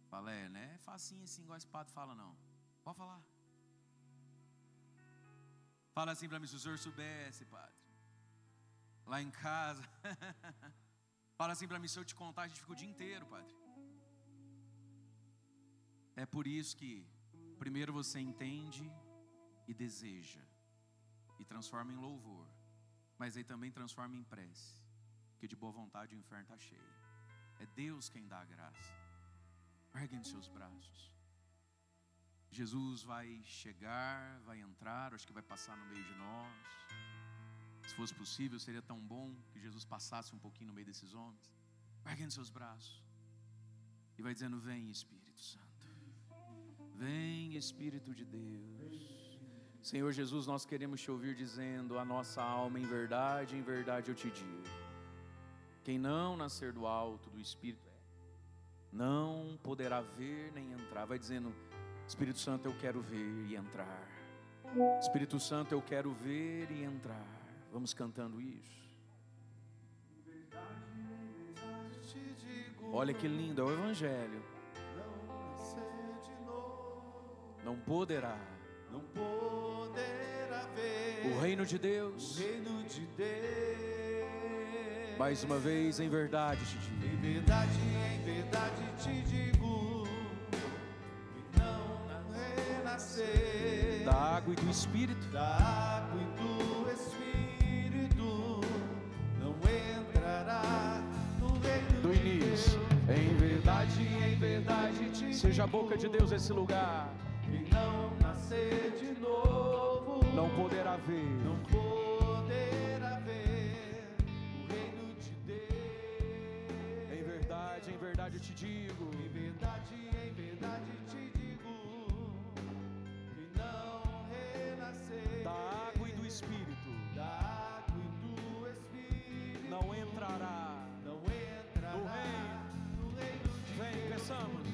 Fala, né? É facinho assim, igual esse padre fala, não. Pode falar. Fala assim para mim, se o senhor soubesse, padre. Lá em casa. Fala assim para mim, se eu te contar, a gente fica o dia inteiro, padre. É por isso que primeiro você entende e deseja. E transforma em louvor. Mas aí também transforma em prece. Porque de boa vontade o inferno está cheio. É Deus quem dá a graça. Erguem seus braços. Jesus vai chegar, vai entrar, acho que vai passar no meio de nós. Se fosse possível, seria tão bom que Jesus passasse um pouquinho no meio desses homens. Erguem seus braços. E vai dizendo, vem Espírito Santo. Vem Espírito de Deus. Senhor Jesus, nós queremos te ouvir dizendo a nossa alma, em verdade eu te digo. Quem não nascer do alto, do Espírito, não poderá ver nem entrar. Vai dizendo, Espírito Santo, eu quero ver e entrar. Espírito Santo, eu quero ver e entrar. Vamos cantando isso. Olha que lindo, é o Evangelho. Não poderá ver o reino de Deus. Mais uma vez, em verdade te digo. Em verdade te digo. Que não renascer da água e do Espírito. Da água e do Espírito. Não entrará no reino do início. Em verdade te digo. Seja a boca de Deus esse lugar. Que não nascer de novo. Não poderá ver. Não poderá ver o reino de Deus. Em verdade te digo. Em verdade te digo. Que não renascer da água e do Espírito. Da água e do Espírito. Não entrará. Não entrará no reino de Deus. Vem, peçamos.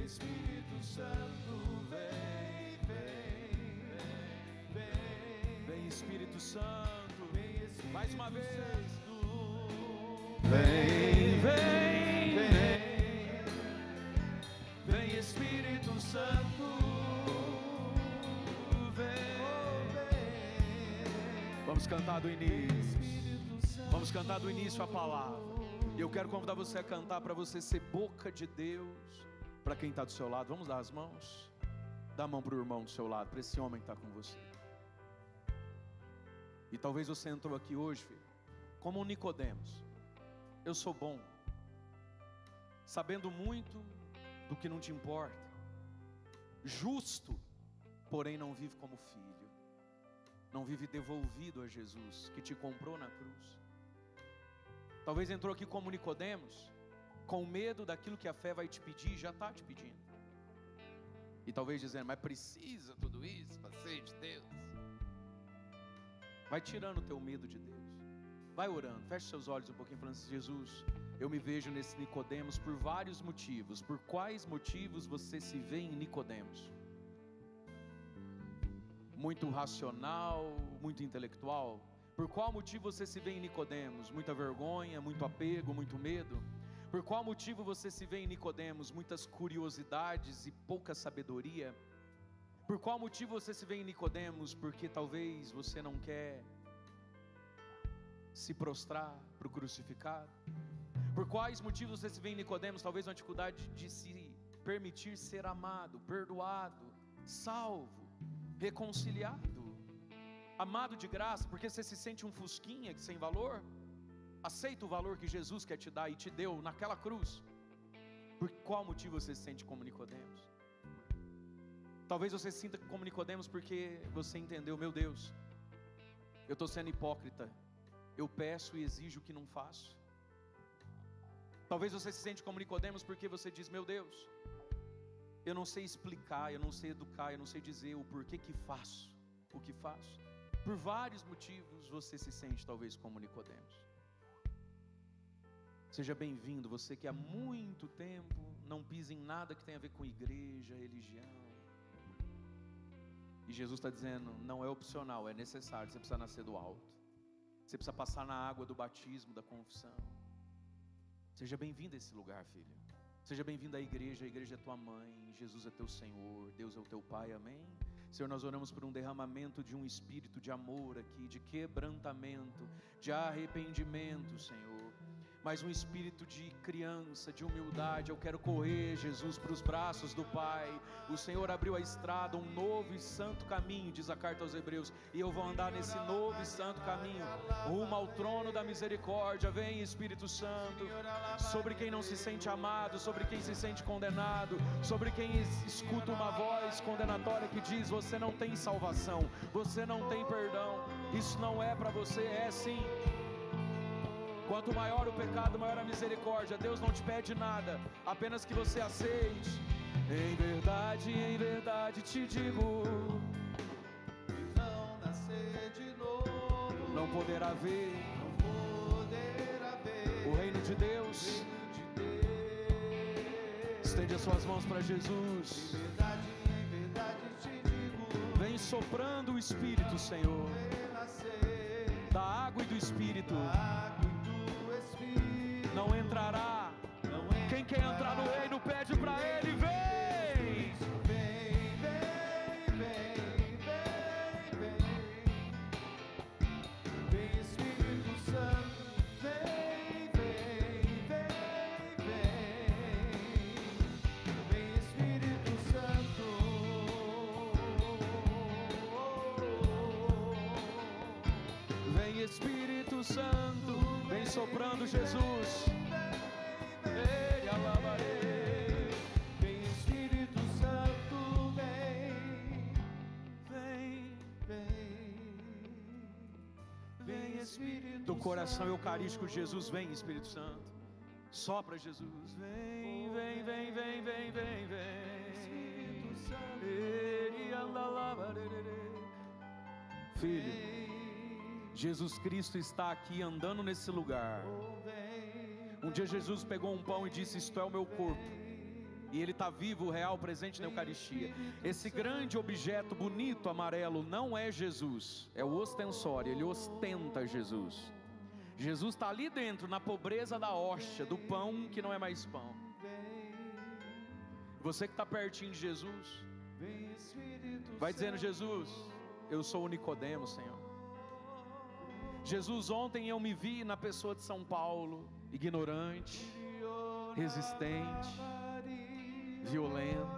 Espírito Santo, vem Espírito Santo, mais uma vez, vem Espírito Santo, vem. Vamos cantar do início, vamos cantar do início a palavra. E eu quero convidar você a cantar, para você ser boca de Deus para quem está do seu lado. Vamos dar as mãos? Dá a mão para o irmão do seu lado, para esse homem que está com você. E talvez você entrou aqui hoje, filho, como um Nicodemos. Eu sou bom, sabendo muito do que não te importa, justo, porém não vive como filho, não vive devolvido a Jesus, que te comprou na cruz. Talvez entrou aqui como Nicodemos, com medo daquilo que a fé vai te pedir, já está te pedindo. E talvez dizendo, mas precisa tudo isso para ser de Deus? Vai tirando o teu medo de Deus. Vai orando, feche seus olhos um pouquinho, falando assim: Jesus, eu me vejo nesse Nicodemos por vários motivos. Por quais motivos você se vê em Nicodemos? Muito racional, muito intelectual? Por qual motivo você se vê em Nicodemos? Muita vergonha, muito apego, muito medo? Por qual motivo você se vê em Nicodemos? Muitas curiosidades e pouca sabedoria? Por qual motivo você se vê em Nicodemos? Porque talvez você não quer se prostrar para o crucificado? Por quais motivos você se vê em Nicodemos? Talvez uma dificuldade de se permitir ser amado, perdoado, salvo, reconciliado, amado de graça, porque você se sente um fusquinha sem valor. Aceita o valor que Jesus quer te dar e te deu naquela cruz. Por qual motivo você se sente como Nicodemos? Talvez você se sinta como Nicodemos porque você entendeu: meu Deus, eu estou sendo hipócrita, eu peço e exijo o que não faço. Talvez você se sente como Nicodemos porque você diz: meu Deus, eu não sei explicar, eu não sei educar, eu não sei dizer o porquê que faço o que faço. Por vários motivos você se sente talvez como Nicodemos. Seja bem-vindo, você que há muito tempo não pisa em nada que tenha a ver com igreja, religião. E Jesus está dizendo, não é opcional, é necessário, você precisa nascer do alto. Você precisa passar na água do batismo, da confissão. Seja bem-vindo a esse lugar, filho. Seja bem-vindo à igreja, a igreja é tua mãe, Jesus é teu Senhor, Deus é o teu Pai, amém? Senhor, nós oramos por um derramamento de um espírito de amor aqui, de quebrantamento, de arrependimento, Senhor. Mas um espírito de criança, de humildade. Eu quero correr, Jesus, para os braços do Pai. O Senhor abriu a estrada, um novo e santo caminho, diz a carta aos Hebreus, e eu vou andar nesse novo e santo caminho, rumo ao trono da misericórdia. Vem, Espírito Santo, sobre quem não se sente amado, sobre quem se sente condenado, sobre quem escuta uma voz condenatória que diz: você não tem salvação, você não tem perdão, isso não é para você. É sim. Quanto maior o pecado, maior a misericórdia. Deus não te pede nada, apenas que você aceite. Em verdade te digo, não nascer de novo, não poderá ver o reino de Deus. Estende as suas mãos para Jesus. Em verdade te digo, Vem soprando o Espírito, Senhor, da água e do Espírito. Não entrará. Quem quer entrar no reino pede para Ele: vem. Vem Espírito Santo, vem Espírito Santo, vem Espírito Santo, vem soprando, Jesus. Ei, alabarei. vem Espírito Santo, vem Espírito Do coração eucarístico, Jesus, vem Espírito Santo. Sopra, Jesus. Vem. Espírito Santo, Ei, alabarei. Filho, Jesus Cristo está aqui andando nesse lugar. Um dia Jesus pegou um pão e disse: isto é o meu corpo. E ele está vivo, real, presente na Eucaristia. Esse grande objeto bonito, amarelo, não é Jesus, é o ostensório, ele ostenta Jesus. Jesus está ali dentro, na pobreza da hóstia, do pão que não é mais pão. Você que está pertinho de Jesus, vai dizendo: Jesus, eu sou o Nicodemo, Senhor. Jesus, ontem eu me vi na pessoa de São Paulo, ignorante, resistente, violento.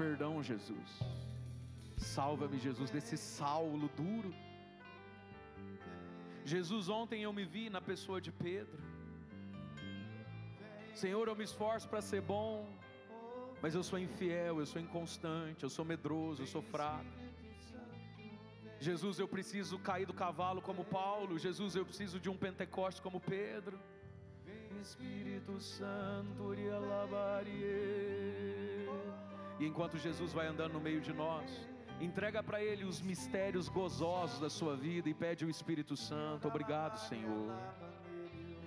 Perdão, Jesus. Salva-me, Jesus, desse Saulo duro. Jesus, ontem eu me vi na pessoa de Pedro. Senhor, eu me esforço para ser bom, mas eu sou infiel, eu sou inconstante, eu sou medroso, eu sou fraco. Jesus, eu preciso cair do cavalo como Paulo. Jesus, eu preciso de um Pentecoste como Pedro. Espírito Santo, e enquanto Jesus vai andando no meio de nós, entrega para Ele os mistérios gozosos da sua vida e pede o Espírito Santo. Obrigado, Senhor,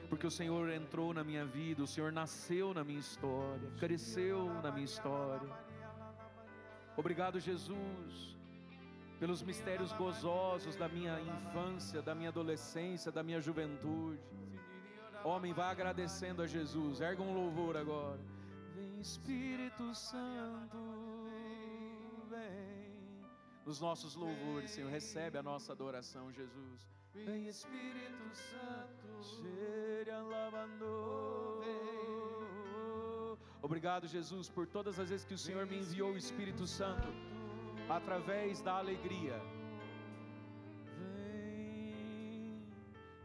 porque o Senhor entrou na minha vida, o Senhor nasceu na minha história, cresceu na minha história. Obrigado, Jesus, pelos mistérios gozosos da minha infância, da minha adolescência, da minha juventude. Homem, vai agradecendo a Jesus. Erga um louvor agora. Vem, Espírito Santo, vem. Nos nossos louvores, Senhor, recebe a nossa adoração, Jesus. Vem, Espírito Santo, obrigado, Jesus, por todas as vezes que o Senhor me enviou o Espírito Santo através da alegria.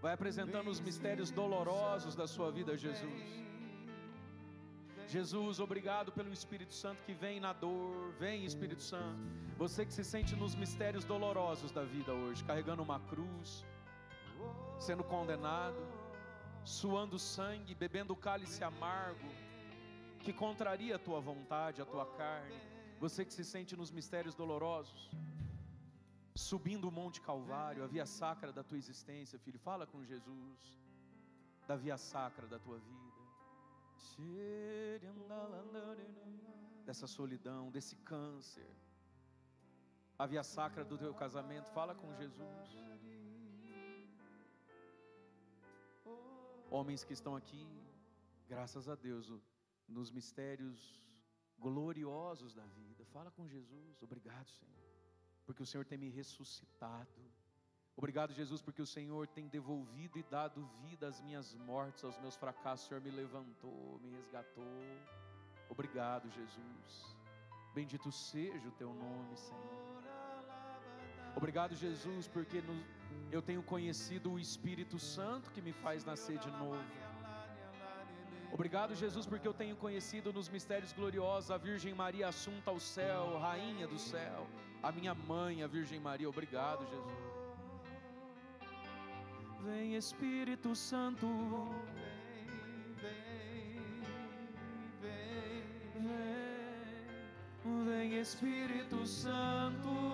Vai apresentando os mistérios dolorosos da sua vida, Jesus. Jesus, obrigado pelo Espírito Santo que vem na dor. Vem, Espírito Santo. Você que se sente nos mistérios dolorosos da vida hoje, carregando uma cruz, sendo condenado, suando sangue, bebendo o cálice amargo que contraria a tua vontade, a tua carne. Você que se sente nos mistérios dolorosos, subindo o Monte Calvário, a via sacra da tua existência, filho. Fala com Jesus da via sacra da tua vida, dessa solidão, desse câncer, a via sacra do teu casamento. Fala com Jesus. Homens que estão aqui, graças a Deus, nos mistérios gloriosos da vida. Fala com Jesus. Obrigado, Senhor, porque o Senhor tem me ressuscitado. Obrigado, Jesus, porque o Senhor tem devolvido e dado vida às minhas mortes, aos meus fracassos. O Senhor me levantou, me resgatou. Obrigado, Jesus. Bendito seja o teu nome, Senhor. Obrigado, Jesus, porque eu tenho conhecido o Espírito Santo que me faz nascer de novo. Obrigado, Jesus, porque eu tenho conhecido nos mistérios gloriosos a Virgem Maria assunta ao céu, Rainha do céu, a minha mãe, a Virgem Maria. Obrigado, Jesus. Vem, Espírito Santo, vem, Espírito Santo.